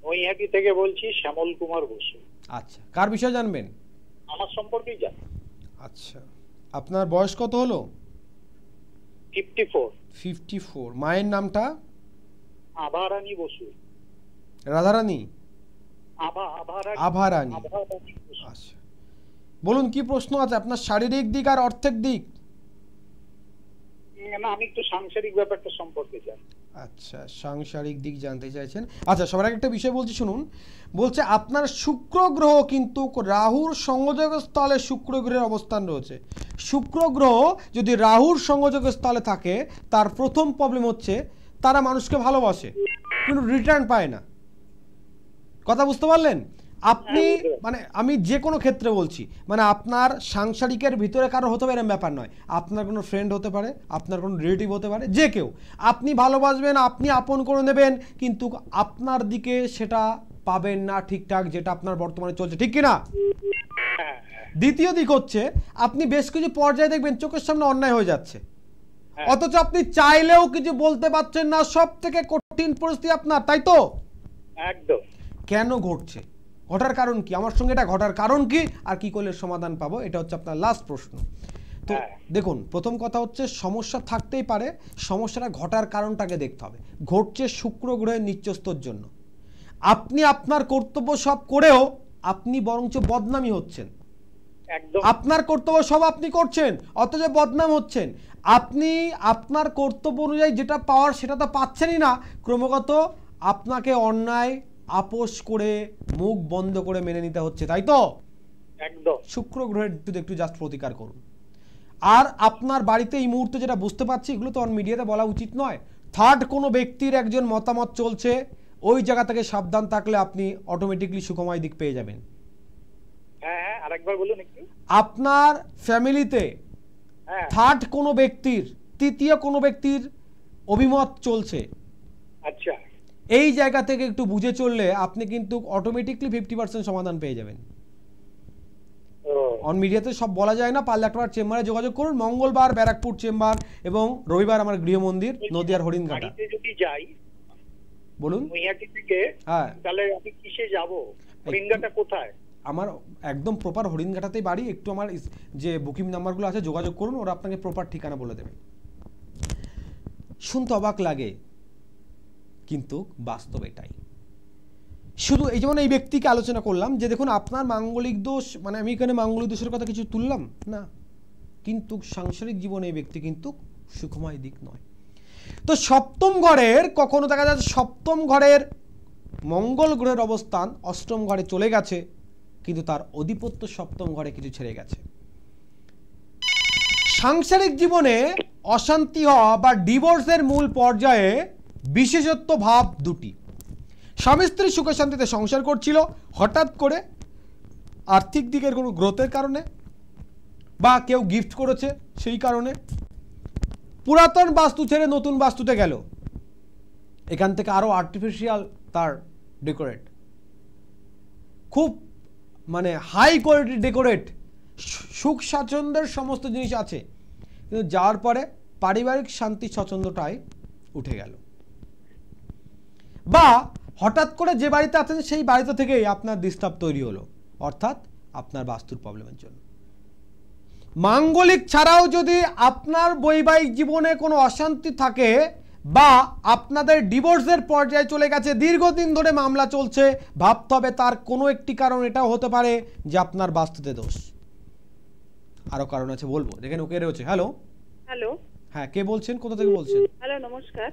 নৈহাটি থেকে বলছি, শ্যামল কুমার বসু। আচ্ছা, কার বিষয় জানবেন? আমার সম্পর্কেই জান। আচ্ছা, আপনার বয়স কত হলো? 54। 54। মায়ের নামটা? আভারানী বসু। রাধারানী? আভারানী। বসু। আচ্ছা, বলুন কি প্রশ্ন আছে আপনার, শারীরিক দিক আর অর্থের দিক? না, আমি একটু সাংসারিক ব্যাপারটা সম্পর্কে জানি। আচ্ছা, সাংসারিক দিক জানতে চাইছেন। আচ্ছা, সবার আগে একটা বিষয় বলছি শুনুন। বলছে আপনার শুক্র গ্রহ কিন্তু রাহুর সংযোগ স্থলে শুক্র গ্রহের অবস্থান রয়েছে। শুক্র গ্রহ যদি রাহুর সংযোগ স্থলে থাকে, তার প্রথম প্রবলেম হচ্ছে তারা মানুষকে ভালোবাসে কিন্তু রিটার্ন পায় না। কথা বুঝতে পারলেন? আপনি মানে আমি যে কোনো ক্ষেত্রে বলছি, মানে আপনার সাংসারিকের ভিতরে কারো হতে পারে এরকম ব্যাপার নয়, আপনার কোনো ফ্রেন্ড হতে পারে, আপনার কোনো রিলেটিভ হতে পারে, যে কেউ আপনি ভালোবাসবেন, আপনি আপন করে নেবেন, কিন্তু আপনার দিকে সেটা পাবেন না ঠিকঠাক, যেটা আপনার বর্তমানে চলছে, ঠিক কিনা? দ্বিতীয় দিক হচ্ছে আপনি বেশ কিছু পর্যায়ে দেখবেন চোখের সামনে অন্যায় হয়ে যাচ্ছে, অথচ আপনি চাইলেও কিছু বলতে পারছেন না। সব থেকে কঠিন পরিস্থিতি আপনার, তাই তো? একদম। কেন ঘটছে, ঘটার কারণ কি, আমার সঙ্গে এটা ঘটার কারণ কি, আর কি করলে সমাধান পাবো, এটা হচ্ছে আপনার লাস্ট প্রশ্ন। তো দেখুন, প্রথম কথা হচ্ছে সমস্যা থাকতেই পারে, সমস্যাটা ঘটার কারণটাকে দেখতে হবে। ঘটছে শুক্র গ্রহের নিচস্থর জন্য। আপনি আপনার কর্তব্য সব করেও আপনি বরঞ্চ বদনামি হচ্ছেন। আপনার কর্তব্য সব আপনি করছেন, অথচ বদনাম হচ্ছেন। আপনি আপনার কর্তব্য অনুযায়ী যেটা পাওয়ার সেটা তো পাচ্ছেনই না, ক্রমাগত আপনাকে অন্যায় আপোষ করে মুখ বন্ধ করে মেনে নিতে হচ্ছে, তাই তো? একদম। শুক্র গ্রহের একটু জাস্ট প্রতিকার করুন। আর আপনার বাড়িতে এই মুহূর্তে যেটা বুঝতে পারছি, এগুলো তো অন মিডিয়াতে বলা উচিত নয়, থার্ড কোনো ব্যক্তির একজন মতামত চলছে, ওই জায়গা থেকে সাবধান থাকলে আপনি অটোমেটিকলি সুখময় দিক পেয়ে যাবেন। হ্যাঁ হ্যাঁ, আরেকবার বলুন একটু। আপনার ফ্যামিলিতে হ্যাঁ থার্ড কোনো ব্যক্তির, তৃতীয় কোনো ব্যক্তির অভিমত চলছে, আচ্ছা এই জায়গা থেকে একটু বুঝে চললে আপনি কিন্তু অটোমেটিকলি 50% সমাধান পেয়ে যাবেন। ও অন মিডিয়াতে সব বলা যায় না, পারলে একটা চেম্বারে যোগাযোগ করুন। মঙ্গলবার ব্যারাকপুর চেম্বার এবং রবিবার আমার গৃহমন্দির নদিয়ার হরিণঘাটা। গাড়িতে যদি যাই বলুন। নৈহাটি থেকে, হ্যাঁ, তাহলে আমি কিসে যাব? হরিণঘাটা কোথায়? আমার একদম প্রপার হরিণঘাটাতেই বাড়ি। একটু আমার যে বুকিং নাম্বারগুলো আছে যোগাযোগ করুন, ওরা আপনাকে প্রপার ঠিকানা বলে দেবে। শুনতে অবাক লাগে, কিন্তু বাস্তব এটাই। শুধু এই যেমন এই ব্যক্তিকে আলোচনা করলাম যে দেখুন আপনার মাঙ্গলিক দোষ, মানে আমি এখানে মাঙ্গলিক দোষের কথা কিছু তুললাম না, কিন্তু সাংসারিক জীবনে এই ব্যক্তি কিন্তু সুখময় দিক নয়। তো সপ্তম ঘরের, কখনো দেখা যাচ্ছে সপ্তম ঘরের মঙ্গল গ্রহের অবস্থান অষ্টম ঘরে চলে গেছে, কিন্তু তার অধিপত্য সপ্তম ঘরে কিছু ছেড়ে গেছে। সাংসারিক জীবনে অশান্তি হওয়া বা ডিভোর্সের মূল পর্যায়ে বিশেষত্ব ভাব দুটি। স্বামী স্ত্রী সুখে শান্তিতে সংসার করছিল, হঠাৎ করে আর্থিক দিকের কোনো গ্রোথের কারণে বা কেউ গিফট করেছে সেই কারণে পুরাতন বাস্তু ছেড়ে নতুন বাস্তুতে গেল, এখান থেকে আরো আর্টিফিশিয়াল তার ডেকোরেট, খুব মানে হাই কোয়ালিটি ডেকোরেট, সুখ স্বাচ্ছন্দ্যের সমস্ত জিনিস আছে, কিন্তু যাওয়ার পরে পারিবারিক শান্তি স্বচ্ছন্দটাই উঠে গেল। বা হঠাৎ করে যে বাড়িতে আছেন সেই বাড়িতে থেকেই আপনার ডিস্টার্ব তৈরি হলো, অর্থাৎ আপনার বাস্তুর প্রবলেমের জন্য। মাঙ্গলিক ছাড়াও যদি আপনার বৈবাহিক জীবনে কোনো অশান্তি থাকে বা আপনাদের ডিভোর্সের পর্যায়ে চলে গেছে, দীর্ঘদিন ধরে মামলা চলছে, ভাবতে হবে তার কোনো একটি কারণ এটাও হতে পারে যে আপনার বাস্তুতে দোষ। আরো কারণ আছে বলবো, দেখেন ওকে রয়েছে। হ্যালো হ্যালো, হ্যাঁ, কে বলছেন, কোথা থেকে বলছেন? হ্যালো, নমস্কার।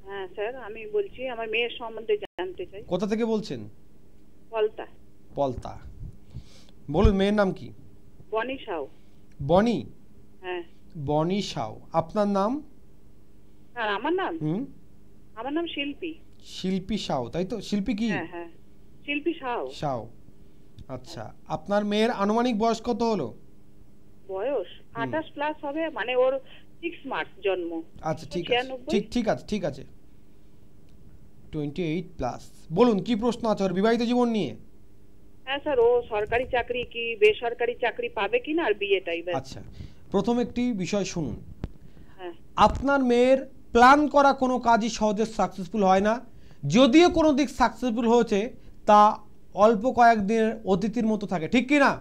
হ্যাঁ স্যার, আমি বলছি আমার মেয়ের সম্বন্ধে জানতে চাই। কোথা থেকে বলছেন? পলতা। পলতা, বলুন মেয়ের নাম কি? বনি সাউ। বনি? হ্যাঁ। বনি সাউ। আপনার নাম? আর আমার নাম? আমার নাম শিল্পী। শিল্পী সাউ, তাই তো? শিল্পী কি? হ্যাঁ হ্যাঁ, শিল্পী সাউ। সাউ, আচ্ছা। আপনার মেয়ের আনুমানিক বয়স কত হলো? বয়স 28 প্লাস হবে, মানে ওর 6 মার্চ জন্ম। আচ্ছা ঠিক আছে, ঠিক আছে, ঠিক আছে, 28 প্লাস। বলুন কি প্রশ্ন আছে ওর বিবাহিত জীবন নিয়ে? হ্যাঁ স্যার, ও সরকারি চাকরি কি বেসরকারি চাকরি পাবে কিনা, আর বিয়েটাই। আচ্ছা, প্রথম একটি বিষয় শুনুন। হ্যাঁ। আপনার মেয়ের প্ল্যান করা কোনো কাজই সহজে সাকসেসফুল হয় না। যদিও কোনো দিক সাকসেসফুল হয়েছে তা অল্প কয়েকদিনের অতিথির মতো থাকে, ঠিক কি না?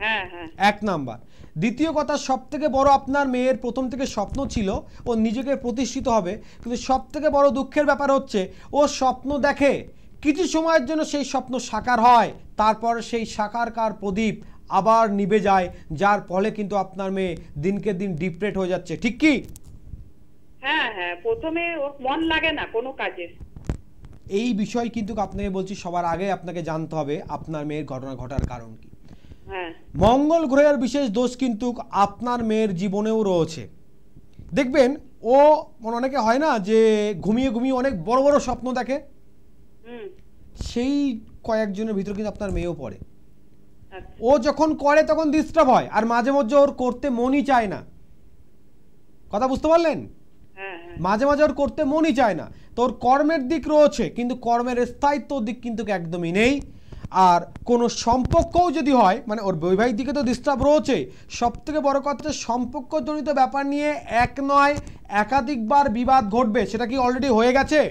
হ্যাঁ হ্যাঁ। এক নাম্বার। দ্বিতীয় কথা, সব থেকে বড় আপনার মেয়ের প্রথম থেকে স্বপ্ন ছিল ও নিজেকে প্রতিষ্ঠিত হবে, কিন্তু সব থেকে বড় দুঃখের ব্যাপার হচ্ছে ও স্বপ্ন দেখে, কিছু সময়ের জন্য সেই স্বপ্ন সাকার হয়, তারপর সেই সাকারকার প্রদীপ আবার নিভে যায়, যার ফলে কিন্তু আপনার মেয়ে দিনকে দিন ডিপ্রেট হয়ে যাচ্ছে, ঠিক কি? হ্যাঁ হ্যাঁ, প্রথমে ওর মন লাগে না কোনো কাজে। এই বিষয় কিন্তু আপনাকে বলছি, সবার আগে আপনাকে জানতে হবে আপনার মেয়ের ঘটনা ঘটার কারণ কি। হ্যাঁ। মঙ্গল গ্রহের বিশেষ দোষ কিন্তু আপনার মেয়ের জীবনেও রয়েছে। দেখবেন ও অনেকে হয় না যে ঘুমিয়ে ঘুমিয়ে অনেক বড় বড় স্বপ্ন দেখে, সেই কয়েকজনের ভিতরে কিন্তু আপনার মেয়েও পড়ে। ও যখন করে তখন ডিস্টার্ব হয়, আর মাঝে মাঝে ওর করতে মনই চায় না। কথা বুঝতে পারলেন? মাঝে মাঝে ওর করতে মনই চায় না। তোর কর্মের দিক রয়েছে, কিন্তু কর্মের স্থায়িত্ব দিক কিন্তু একদমই নেই। আর কোনো সম্পর্কও যদি হয়, মানে ওর বৈবাহিক দিকে তো ডিস্টার্ব রয়েছে, সব থেকে বড় কথা সম্পর্কজনিত ব্যাপার নিয়ে এক নয় একাধিকবার বিবাদ ঘটবে। সেটা কি অলরেডি হয়ে গেছে?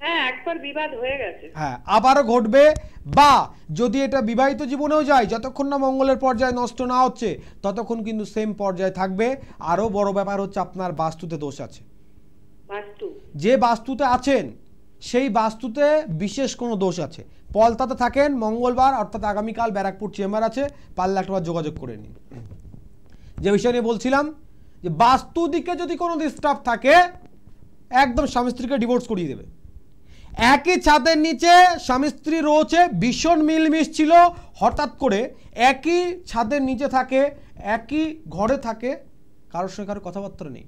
হ্যাঁ, একবার বিবাদ হয়ে গেছে। হ্যাঁ, আবারও ঘটবে। বা যদি এটা বিবাহিত জীবনেও যায়, যতক্ষণ না মঙ্গলের পর্যায়ে নষ্ট না হচ্ছে ততক্ষণ কিন্তু সেম পর্যায়ে থাকবে। আরও বড় ব্যাপার হচ্ছে আপনার বাস্তুতে দোষ আছে। বাস্তু? যে বাস্তুতে আছেন সেই বাস্তুতে বিশেষ কোনো দোষ আছে। পলতাতে থাকেন, মঙ্গলবার অর্থাৎ আগামীকাল ব্যারাকপুর চেম্বার আছে, পারলে একবার যোগাযোগ করে নিন। যে বিষয় নিয়ে বলছিলাম, যে বাস্তু দিকে যদি কোনো ডিস্টার্ব থাকে একদম স্বামী স্ত্রীকে ডিভোর্স করিয়ে দেবে। একই ছাদের নিচে স্বামী স্ত্রী রয়েছে, ভীষণ মিলমিশ ছিল, হঠাৎ করে একই ছাদের নিচে থাকে, একই ঘরে থাকে, কারোর সঙ্গে কারো কথাবার্তা নেই,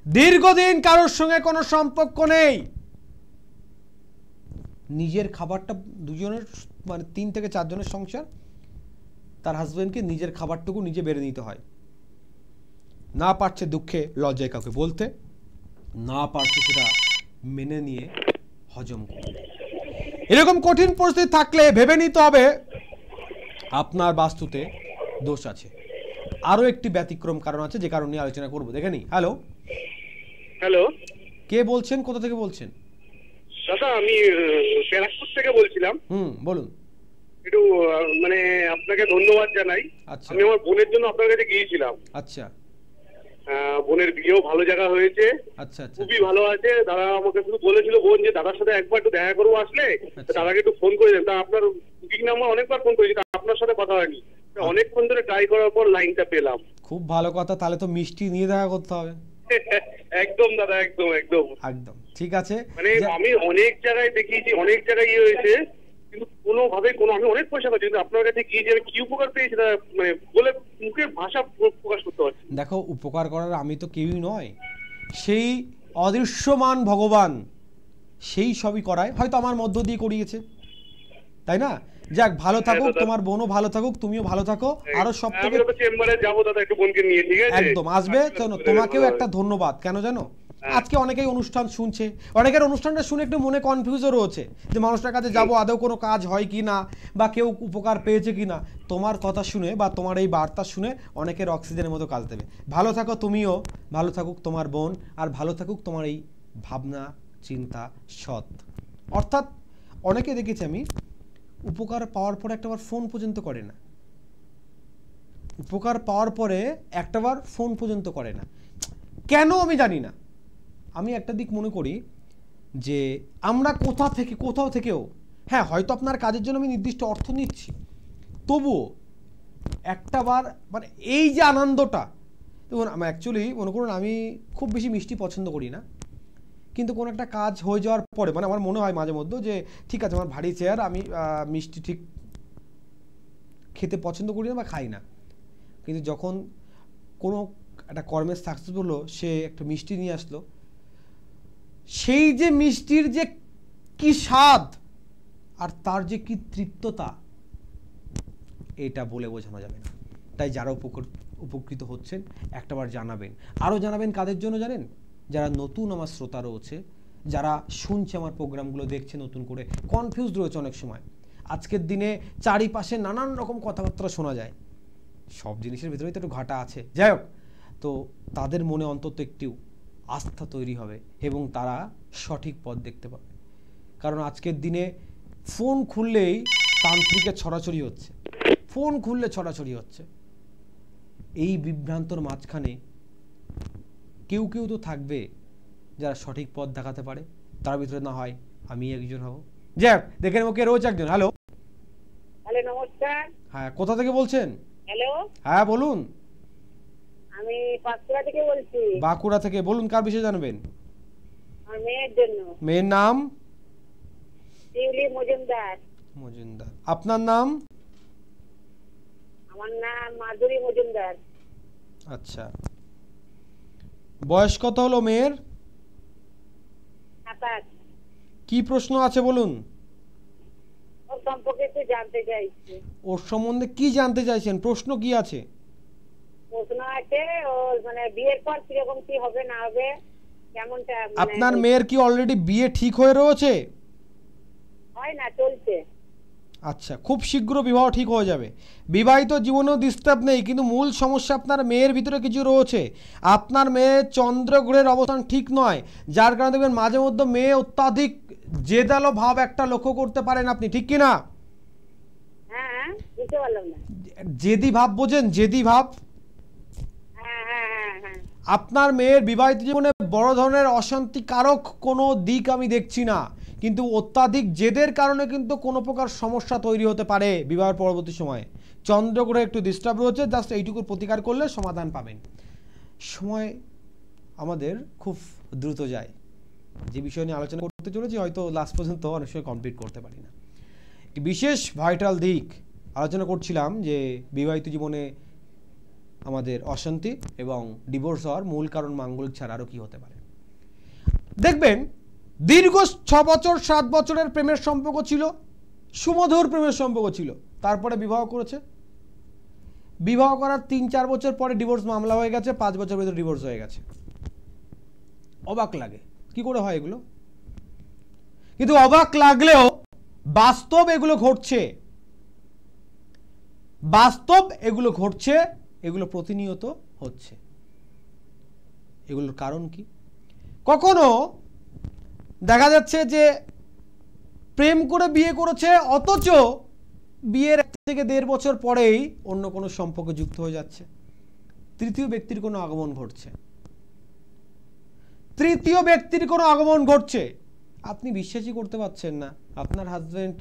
দীর্ঘদিন কারোর সঙ্গে কোনো সম্পর্ক নেই, নিজের খাবারটা দুজনের মানে 3 থেকে 4 জনের সংসার, তার হাজবেন্ডকে নিজের খাবারটুকু নিজে বেড়ে নিতে হয়, না পারছে দুঃখে লজ্জায় কাউকে বলতে, না পারছে সেটা মেনে নিয়ে হজম করতে। এরকম কঠিন পরিস্থিতি থাকলে ভেবে নিতে হবে আপনার বাস্তুতে দোষ আছে। আরো একটি ব্যতিক্রম কারণ আছে যে কারণ নিয়ে আলোচনা করব। দেখে নি। হ্যালো হ্যালো, কে বলছেন, কোথা থেকে বলছেন? দাদা আমি ব্যারাকপুর থেকে বলছিলাম। বলুন। একটু মানে আপনাকে ধন্যবাদ জানাই। আচ্ছা, আমি আমার বোনের জন্য আপনার কাছে গিয়েছিলাম। আচ্ছা, বোনের বিয়েও ভালো জায়গা হয়েছে, আচ্ছা, আচ্ছা, খুবই ভালো আছে। দাদা আমাকে শুধু বলেছিল বোন যে দাদার সাথে একবার একটু দেখা করবো, আসলে আচ্ছা। দাদাকে একটু ফোন করে দেন। তা আপনার বুকিং নাম্বার অনেকবার ফোন করেছি, আপনার সাথে কথা হয়নি। অনেকক্ষণ ধরে ট্রাই করার পর লাইনটা পেলাম। খুব ভালো কথা, তাহলে তো মিষ্টি নিয়ে দেখা করতে হবে। একদম দাদা, একদম একদম একদম ঠিক আছে। মানে আমি অনেক জায়গায় দেখিয়েছি, অনেক জায়গায় ইয়ে হয়েছে, কিন্তু কোনোভাবে আমি অনেক পয়সা পাচ্ছি, কিন্তু আপনার কাছে গিয়ে যে আমি কি উপকার পেয়েছি মানে বলে মুখে ভাষা প্রকাশ করতে পারছি। দেখো, উপকার করার আমি তো কেউই নয়, সেই অদৃশ্যমান ভগবান সেই সবই করায়, হয়তো আমার মধ্য দিয়ে করিয়েছে, তাই না? যাক, ভালো থাকুক, তোমার বোনও ভালো থাকুক, তুমিও ভালো থাকো। আরো সব থেকে চেম্বারে যাবো দাদা, একটু বোনকে নিয়ে, ঠিক আছে? একদম আসবে। তোমাকেও একটা ধন্যবাদ। কেন জানো, আজকে অনেকেই অনুষ্ঠান শুনছে, অনেকের অনুষ্ঠানটা শুনে একটু মনে কনফিউজও রয়েছে যে মানুষটার কাছে যাবো, আদৌ কোনো কাজ হয় কি না, বা কেউ উপকার পেয়েছে কি না। তোমার কথা শুনে বা তোমার এই বার্তা শুনে অনেকের অক্সিজেনের মতো কাজ দেবে। ভালো থাকো তুমিও, ভালো থাকুক তোমার বোন, আর ভালো থাকুক তোমার এই ভাবনা, চিন্তা, সৎ। অর্থাৎ অনেকে দেখেছি আমি, উপকার পাওয়ার পরে একটাবার ফোন পর্যন্ত করে না, উপকার পাওয়ার পরে একটাবার ফোন পর্যন্ত করে না। কেন আমি জানি না। আমি একটা দিক মনে করি যে আমরা কোথাও থেকেও, হ্যাঁ হয়তো আপনার কাজের জন্য আমি নির্দিষ্ট অর্থ নিচ্ছি, তবুও একটাবার মানে এই যে আনন্দটা, দেখুন আমি অ্যাকচুয়ালি মনে করুন আমি খুব বেশি মিষ্টি পছন্দ করি না, কিন্তু কোনো একটা কাজ হয়ে যাওয়ার পরে মানে আমার মনে হয় মাঝে মধ্যে যে ঠিক আছে আমার ভারী চেয়ার, আমি মিষ্টি ঠিক খেতে পছন্দ করি না বা খাই না, কিন্তু যখন কোনো একটা কর্মের সাকসেসফুল হলো, সে একটা মিষ্টি নিয়ে আসলো, সেই যে মিষ্টির যে কি স্বাদ আর তার যে কি তৃপ্ততা, এটা বলে বোঝানো যাবে না। তাই যারা উপকৃত হচ্ছেন একটাবার জানাবেন। আরও জানাবেন কাদের জন্য জানেন? যারা নতুন আমার শ্রোতা রয়েছে, যারা শুনছে আমার প্রোগ্রামগুলো, দেখছে নতুন করে, কনফিউজড রয়েছে অনেক সময়। আজকের দিনে চারিপাশে নানান রকম কথাবার্তা শোনা যায়, সব জিনিসের ভিতরেই তো একটু ঘাটা আছে। যাই হোক, তো তাদের মনে অন্তত একটু আস্থা তৈরি হবে এবং তারা সঠিক পথ দেখতে পাবে। কারণ আজকের দিনে ফোন খুললেই তান্ত্রিকের ছড়াছড়ি হচ্ছে, ফোন খুললে ছড়াছড়ি হচ্ছে। এই বিভ্রান্তর মাঝখানে কেউ কেউ তো থাকবে যারা সঠিক পথ দেখাতে পারে, তার ভিতরে না হয় আমি একজন হব। যাক, দেখে নেব কে রয়েছে একজন। হ্যালো। হ্যালো, নমস্কার। হ্যাঁ, কোথা থেকে বলছেন? হ্যালো, হ্যাঁ বলুন। আমি বাঁকুড়া থেকে বলছি। বাঁকুড়া থেকে বলুন, কার বিষয়ে জানবেন? আমার মেয়ের জন্য। মেয়ের নাম? শিউলি মজুমদার। মজুমদার। আপনার নাম? আমার নাম মাধুরী মজুমদার। আচ্ছা, বয়স কত হলো মেয়ের? 27। কি প্রশ্ন আছে বলুন? ওর সম্পর্কে একটু জানতে চাইছি। ওর সম্বন্ধে কি জানতে চাইছেন? প্রশ্ন কি আছে? প্রশ্ন আছে ওর মানে বিয়ের পর কিরকম কি হবে না হবে, কেমনটা। আপনার মেয়ের কি অলরেডি বিয়ে ঠিক হয়ে রয়েছে? হয় না, চলছে। আচ্ছা, খুব শীঘ্র বিবাহ ঠিক হয়ে যাবে। বিবাহিত জীবনেও ডিস্টার্ব নেই, কিন্তু মূল সমস্যা আপনার মেয়ের ভিতরে কিছু রয়েছে। আপনার মেয়ের চন্দ্রগ্রহের অবস্থান ঠিক নয়, যার কারণে দেখবেন মাঝে মধ্যে মেয়ে অত্যাধিক জেদালো ভাব একটা লক্ষ্য করতে পারেন আপনি, ঠিক কিনা? হ্যাঁ, বুঝতে পারলাম না। জেদি ভাব বোঝেন? জেদি ভাব। আপনার মেয়ের বিবাহিত জীবনে বড় ধরনের অশান্তিকারক কোনো দিক আমি দেখছি না, কিন্তু অত্যাধিক জেদের কারণে কিন্তু কোনো প্রকার সমস্যা তৈরি হতে পারে বিবাহের পরবর্তী সময়ে। চন্দ্রগ্রহে একটু ডিস্টার্ব রয়েছে, জাস্ট এইটুকুর প্রতিকার করলে সমাধান পাবেন। সময় আমাদের খুব দ্রুত যায়, যে বিষয় নিয়ে আলোচনা করতে চলেছি হয়তো লাস্ট পর্যন্ত অনেক সময় কমপ্লিট করতে পারি না। একটি বিশেষ ভাইটাল দিক আলোচনা করছিলাম যে বিবাহিত জীবনে আমাদের অশান্তি এবং ডিভোর্স হওয়ার মূল কারণ মাঙ্গলিক ছাড়া আরও কি হতে পারে। দেখবেন দীর্ঘ 6 বছর 7 বছরের প্রেমের সম্পর্ক ছিল, সুমধুর প্রেমের সম্পর্ক ছিল, তারপরে বিবাহ করেছে, বিবাহ করার 3-4 বছর পরে ডিভোর্স মামলা হয়ে গেছে, 5 বছর ভিতরে ডিভোর্স হয়ে গেছে। অবাক লাগে কি করে হয় এগুলো, কিন্তু অবাক লাগলেও বাস্তব এগুলো ঘটছে, বাস্তব এগুলো ঘটছে, এগুলো প্রতিনিয়ত হচ্ছে। এগুলোর কারণ কি? কখনো দেখা যাচ্ছে যে প্রেম করে বিয়ে করেছে, অথচ বিয়ের 1 থেকে 1.5 বছর পরেই অন্য কোনো সম্পর্কে যুক্ত হয়ে যাচ্ছে, তৃতীয় ব্যক্তির কোনো আগমন ঘটছে, তৃতীয় ব্যক্তির কোনো আগমন ঘটছে। আপনি বিশ্বাসই করতে পারছেন না, আপনার হাজবেন্ড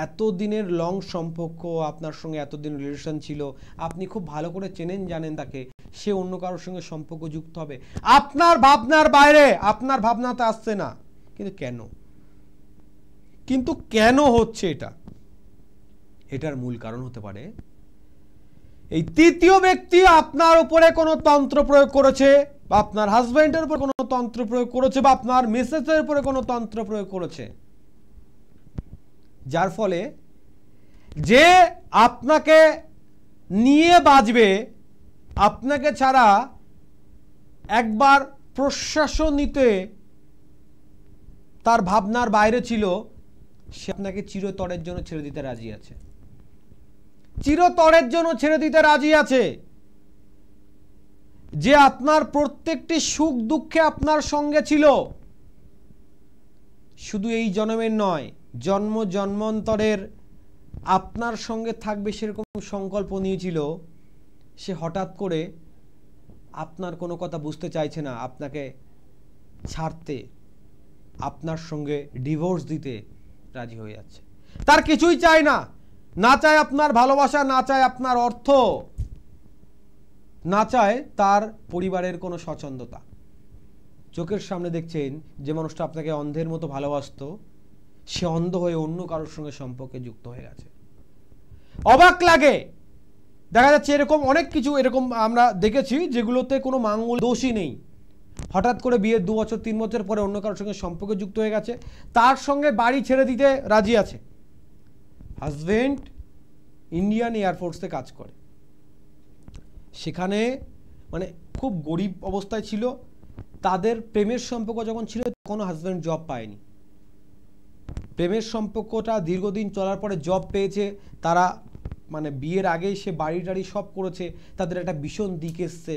এত দিনের লং সম্পর্ক, আপনার সঙ্গে এতদিন রিলেশন ছিল, আপনি খুব ভালো করে চেনেন জানেন তাকে, সে অন্য কারোর সঙ্গে সম্পর্ক যুক্ত হবে, আপনার ভাবনার বাইরে, আপনার ভাবনাতে আসছে না। কিন্তু কেন হচ্ছে এটা? এটার মূল কারণ হতে পারে এই তৃতীয় ব্যক্তি আপনার উপরে কোনো তন্ত্র প্রয়োগ করেছে, বা আপনার হাজবেন্ডের উপর কোনো তন্ত্র প্রয়োগ করেছে, বা আপনার মিসেসের উপরে কোনো তন্ত্র প্রয়োগ করেছে, যার ফলে যে আপনাকে নিয়ে বাঁচবে, আপনাকে ছাড়া একবার প্রশ্বাস নিতে তার ভাবনার বাইরে ছিল, সে আপনাকে চিরতরের জন্য ছেড়ে দিতে রাজি আছে, চিরতরের জন্য ছেড়ে দিতে রাজি আছে। যে আপনার প্রত্যেকটি সুখ দুঃখে আপনার সঙ্গে ছিল, শুধু এই জন্মের নয়, জন্ম জন্মান্তরের আপনার সঙ্গে থাকবে সেরকম সংকল্প নিয়েছিল, সে হঠাৎ করে আপনার কোনো কথা বুঝতে চাইছে না, আপনাকে ছাড়তে, আপনার সঙ্গে ডিভোর্স দিতে রাজি হয়ে যাচ্ছে। তার কিছুই চায় না, না চায় আপনার ভালোবাসা, না চায় আপনার অর্থ, না চায় তার পরিবারের কোনো স্বচ্ছন্দতা। চোখের সামনে দেখছেন যে মানুষটা আপনাকে অন্ধের মতো ভালোবাসতো, সে অন্ধ হয়ে অন্য কারোর সঙ্গে সম্পর্কে যুক্ত হয়ে গেছে। অবাক লাগে, দেখা যাচ্ছে এরকম অনেক কিছু এরকম আমরা দেখেছি যেগুলোতে কোনো মাঙ্গল দোষই নেই, হঠাৎ করে বিয়ের 2 বছর 3 বছর পরে অন্য কারোর সঙ্গে সম্পর্কে যুক্ত হয়ে গেছে, তার সঙ্গে বাড়ি ছেড়ে দিতে রাজি আছে। হাজবেন্ড ইন্ডিয়ান এয়ারফোর্সে কাজ করে, সেখানে মানে খুব গরিব অবস্থায় ছিল, তাদের প্রেমের সম্পর্ক যখন ছিল তখনও হাজবেন্ড জব পায়নি, প্রেমের সম্পর্কটা দীর্ঘদিন চলার পরে জব পেয়েছে, তারা মানে বিয়ের আগেই সে বাড়ি টাড়ি সব করেছে, তাদের একটা ভীষণ দিক এসছে,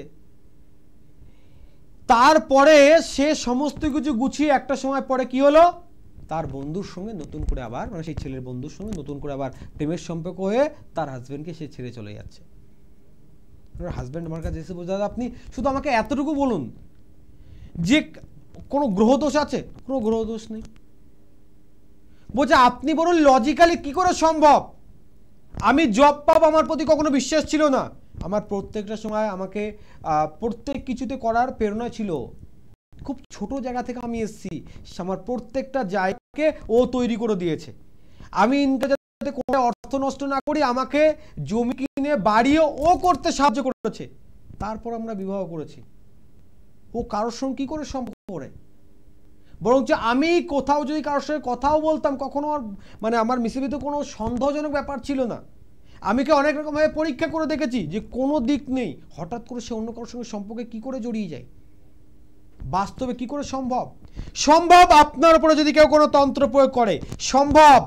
তারপরে সে সমস্ত কিছু গুছিয়ে একটা সময় পরে কি হলো, তার বন্ধুর সঙ্গে নতুন করে আবার, মানে সেই ছেলের বন্ধুর সঙ্গে নতুন করে আবার প্রেমের সম্পর্ক হয়ে তার হাজবেন্ডকে সে ছেড়ে চলে যাচ্ছে। হাজবেন্ড আমার কাছে এসে বলছে, দাদা আপনি শুধু আমাকে এতটুকু বলুন যে কোনো গ্রহদোষ আছে? কোনো গ্রহদোষ নেই। বলছে আপনি বলুন লজিক্যালি কি করে সম্ভব, আমি জব পাবো, আমার প্রতি কখনো বিশ্বাস ছিল না, আমার প্রত্যেকটা সময় আমাকে প্রত্যেক কিছুতে করার প্রেরণা ছিল, খুব ছোট জায়গা থেকে আমি এসেছি, আমার প্রত্যেকটা জায়গাকে ও তৈরি করে দিয়েছে, আমি যাতে কোনো অর্থ নষ্ট না করি, আমাকে জমি কিনে বাড়িও ও করতে সাহায্য করেছে, তারপর আমরা বিবাহ করেছি। ও কারোর সঙ্গে কি করে সম্পর্ক করে? বরঞ্চ আমি কোথাও যদি কারোর সঙ্গে কথাও বলতাম, কখনো মানে আমার মিশ্রিত কোনো সন্দেহজনক ব্যাপার ছিল না। আমি কি অনেক রকমভাবে পরীক্ষা করে দেখেছি যে কোনো দিক নেই, হঠাৎ করে সে অন্য কারোর সঙ্গে সম্পর্কে কি করে জড়িয়ে যায়, বাস্তবে কি করে সম্ভব? সম্ভব আপনার উপরে যদি কেউ কোনো তন্ত্র প্রয়োগ করে, সম্ভব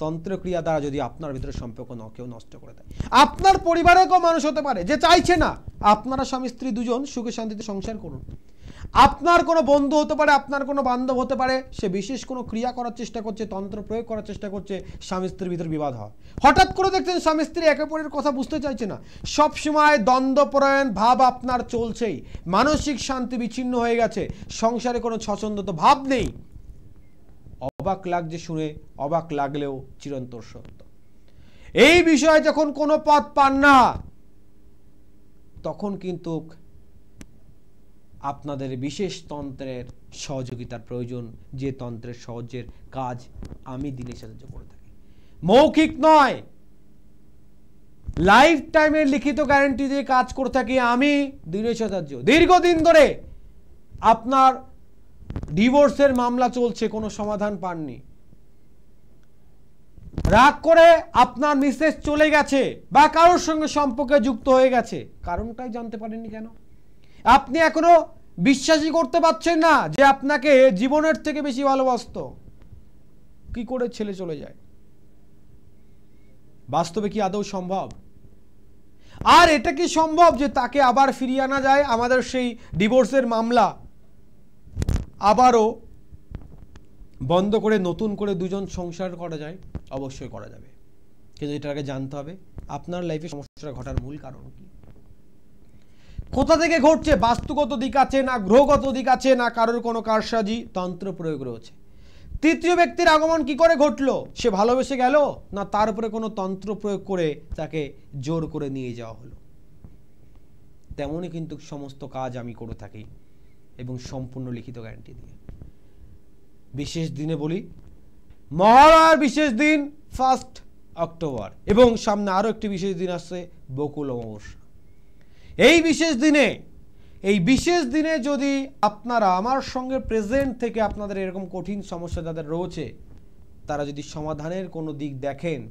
তন্ত্রক্রিয়া দ্বারা যদি আপনার ভিতরে সম্পর্ক কেউ নষ্ট করে দেয়। আপনার পরিবারে কেউ মানুষ হতে পারে যে চাইছে না আপনারা স্বামী স্ত্রী দুজন সুখে শান্তিতে সংসার করুন, আপনার কোনো বন্ধু হতে পারে, আপনার কোনো বান্ধব হতে পারে, সে বিশেষ কোনো ক্রিয়া করার চেষ্টা করছে, তন্ত্র প্রয়োগ করার চেষ্টা করছে, স্বামী স্ত্রীর ভিতরে বিবাদ হয়, হঠাৎ করে দেখছেন স্বামী স্ত্রী একে অপরের কথা বুঝতে চাইছে না, সবসময় দ্বন্দ্বপরায়ণ ভাব আপনার চলছেই, মানসিক শান্তি বিচ্ছিন্ন হয়ে গেছে, সংসারে কোনো স্বচ্ছন্দতা ভাব নেই। অবাক লাগছে শুনে, অবাক লাগলেও চিরন্তর সত্য। এই বিষয়ে যখন কোনো পথ পান না, তখন কিন্তু আপনাদের বিশেষ তন্ত্রের সহযোগিতার প্রয়োজন, যে তন্ত্রের সহজের কাজ আমি দিনের সাহায্য করে থাকি। মৌখিক নয়, লাইফ টাইমের লিখিত গ্যারান্টি দিয়ে কাজ করে থাকি আমি দীনেশ আচার্য। দীর্ঘদিন ধরে আপনার ডিভোর্সের মামলা চলছে, কোনো সমাধান পাননি, রাগ করে আপনার মিসেস চলে গেছে বা কারোর সঙ্গে সম্পর্কে যুক্ত হয়ে গেছে, কারণটাই জানতে পারেননি কেন? আপনি এখনো বিশ্বাসই করতে পারছেন না যে আপনাকে জীবনের থেকে বেশি ভালোবাসতো। কি করে ছেলে চলে যায়? বাস্তবে কি আদৌ সম্ভব? আর এটা কি সম্ভব যে তাকে আবার ফিরিয়ে আনা যায়? আমাদের সেই ডিভোর্সের মামলা আবারও বন্ধ করে নতুন করে দুজন সংসার করা যায়? অবশ্যই করা যাবে, কিন্তু এটার আগে জানতে হবে আপনার লাইফে সমস্যাটা ঘটার মূল কারণ কি, কোথা থেকে ঘটছে। বাস্তুগত দিক আছে না গ্রহগত দিক আছে না কারোর কোনো কারসাজি তন্ত্র প্রয়োগ রয়েছে? তৃতীয় ব্যক্তির আগমন কি করে ঘটলো? সে ভালোবেসে গেল না তার উপরে কোনো তন্ত্র প্রয়োগ করে তাকে জোর করে নিয়ে যাওয়া হলো? তেমনই কিন্তু সমস্ত কাজ আমি করে থাকি এবং সম্পূর্ণ লিখিত গ্যারান্টি দিয়ে। বিশেষ দিনে বলি, মহালয়ার বিশেষ দিন 1 অক্টোবর এবং সামনে আরো একটি বিশেষ দিন আসছে বকুল অমাবস্যা। এই বিশেষ দিনে যদি আপনারা আমার সঙ্গে প্রেজেন্ট থেকে আপনাদের এরকম কঠিন সমস্যা যাদের রয়েছে তারা যদি সমাধানের কোনো দিক দেখেন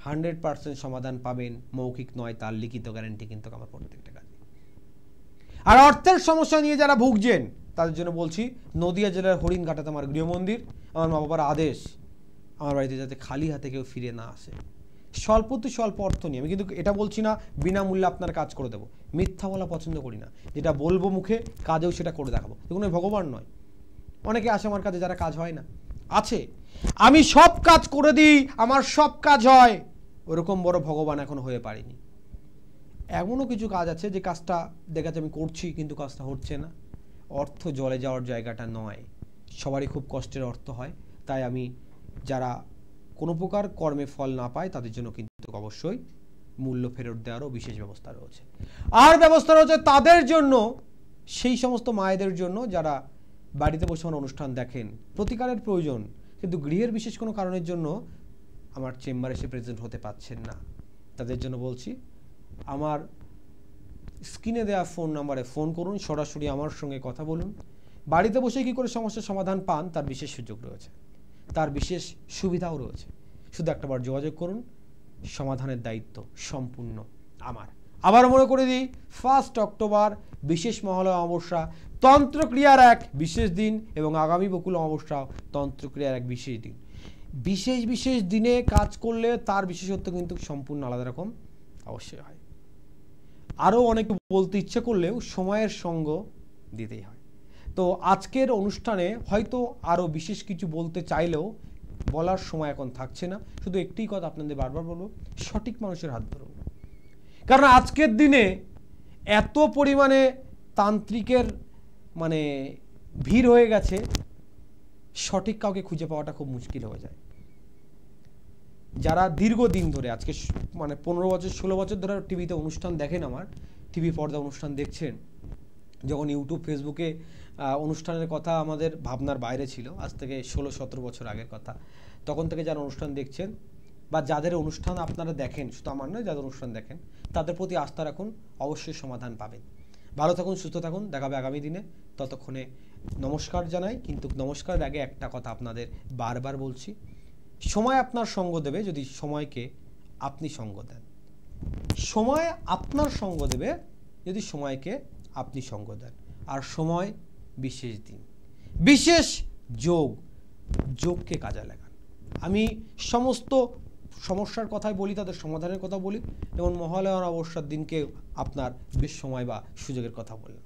100% সমাধান পাবেন, মৌখিক নয়, তার লিখিত গ্যারান্টি কিন্তু আমার প্রত্যেকটা কাজে। আর অর্থের সমস্যা নিয়ে যারা ভুগছেন তাদের জন্য বলছি, নদিয়া জেলার হরিণঘাটাতে আমার গৃহমন্দির, আমার মা বাবার আদেশ আমার বাড়িতে যাতে খালি হাতে কেউ ফিরে না আসে, স্বল্প অর্থ নিয়ে। আমি কিন্তু এটা বলছি না বিনামূল্যে আপনার কাজ করে দেবো, মিথ্যা বলা পছন্দ করি না, যেটা বলবো মুখে কাজেও সেটা করে দেখাবো। দেখুন ভগবান নয়, অনেকে আসে আমার কাছে যারা কাজ হয় না, আছে আমি সব কাজ করে দিই, আমার সব কাজ হয়, ওরকম বড় ভগবান এখন হয়ে পারিনি। এমনও কিছু কাজ আছে যে কাজটা দেখাচ্ছে আমি করছি কিন্তু কাজটা হচ্ছে না। অর্থ জলে যাওয়ার জায়গাটা নয়, সবারই খুব কষ্টের অর্থ হয়, তাই আমি যারা কোনো প্রকার কর্মে ফল না পায় তাদের জন্য কিন্তু অবশ্যই মূল্য ফেরত দেওয়ারও বিশেষ ব্যবস্থা রয়েছে। আর ব্যবস্থা রয়েছে তাদের জন্য, সেই সমস্ত মায়েদের জন্য যারা বাড়িতে বসে আমার অনুষ্ঠান দেখেন, প্রতিকারের প্রয়োজন কিন্তু গৃহের বিশেষ কোনো কারণের জন্য আমার চেম্বারে এসে প্রেজেন্ট হতে পারছেন না, তাদের জন্য বলছি আমার স্ক্রিনে দেওয়া ফোন নাম্বারে ফোন করুন, সরাসরি আমার সঙ্গে কথা বলুন। বাড়িতে বসে কি করে সমস্যার সমাধান পান তার বিশেষ সুযোগ রয়েছে, তার বিশেষ সুবিধাও রয়েছে। শুধু একটাবার যোগাযোগ করুন, সমাধানের দায়িত্ব সম্পূর্ণ আমার। আবার মনে করে দিই 1 অক্টোবর বিশেষ মহালয়া অমাবস্যা, তন্ত্রক্রিয়ার এক বিশেষ দিন এবং আগামী বকুল অমাবস্যা তন্ত্রক্রিয়ার এক বিশেষ দিন। বিশেষ দিনে কাজ করলে তার বিশেষত্ব কিন্তু সম্পূর্ণ আলাদা রকম অবশ্যই হয়। আরও অনেক বলতে ইচ্ছে করলেও সময়ের সঙ্গ দিতেই হয়। তো আজকের অনুষ্ঠানে হয়তো আরও বিশেষ কিছু বলতে চাইলেও বলার সময় এখন থাকছে না, শুধু একটি কথা আপনাদের বারবার বলবো, সঠিক মানুষের হাত ধরুন। কারণ আজকের দিনে এত পরিমাণে তান্ত্রিকের ভিড় হয়ে গেছে, সঠিক কাউকে খুঁজে পাওয়াটা খুব মুশকিল হয়ে যায়। যারা দীর্ঘদিন ধরে আজকে 15 বছর 16 বছর ধরে টিভিতে অনুষ্ঠান দেখেন, আমার টিভি পর্দা অনুষ্ঠান দেখছেন, যখন ইউটিউব ফেসবুকে অনুষ্ঠানের কথা আমাদের ভাবনার বাইরে ছিল, আজ থেকে 16-17 বছর আগের কথা, তখন থেকে যারা অনুষ্ঠান দেখছেন বা যাদের অনুষ্ঠান আপনারা দেখেন, শুধু আমার নয়, যাদের অনুষ্ঠান দেখেন তাদের প্রতি আস্থা রাখুন, অবশ্যই সমাধান পাবেন। ভালো থাকুন, সুস্থ থাকুন, দেখাবে আগামী দিনে। ততক্ষণে নমস্কার জানাই, কিন্তু নমস্কারের আগে একটা কথা আপনাদের বারবার বলছি, সময় আপনার সঙ্গ দেবে যদি সময়কে আপনি সঙ্গ দেন। সময় আপনার সঙ্গ দেবে যদি সময়কে আপনি সঙ্গ দেন। আর সময় বিশেষ দিন, বিশেষ যোগকে কাজে লাগান। আমি সমস্ত সমস্যার কথাই বলি, তাদের সমাধানের কথা বলি, এবং মহালয়ার অমাবস্যার দিনকে আপনার বেশ সময় বা সুযোগের কথা বললাম।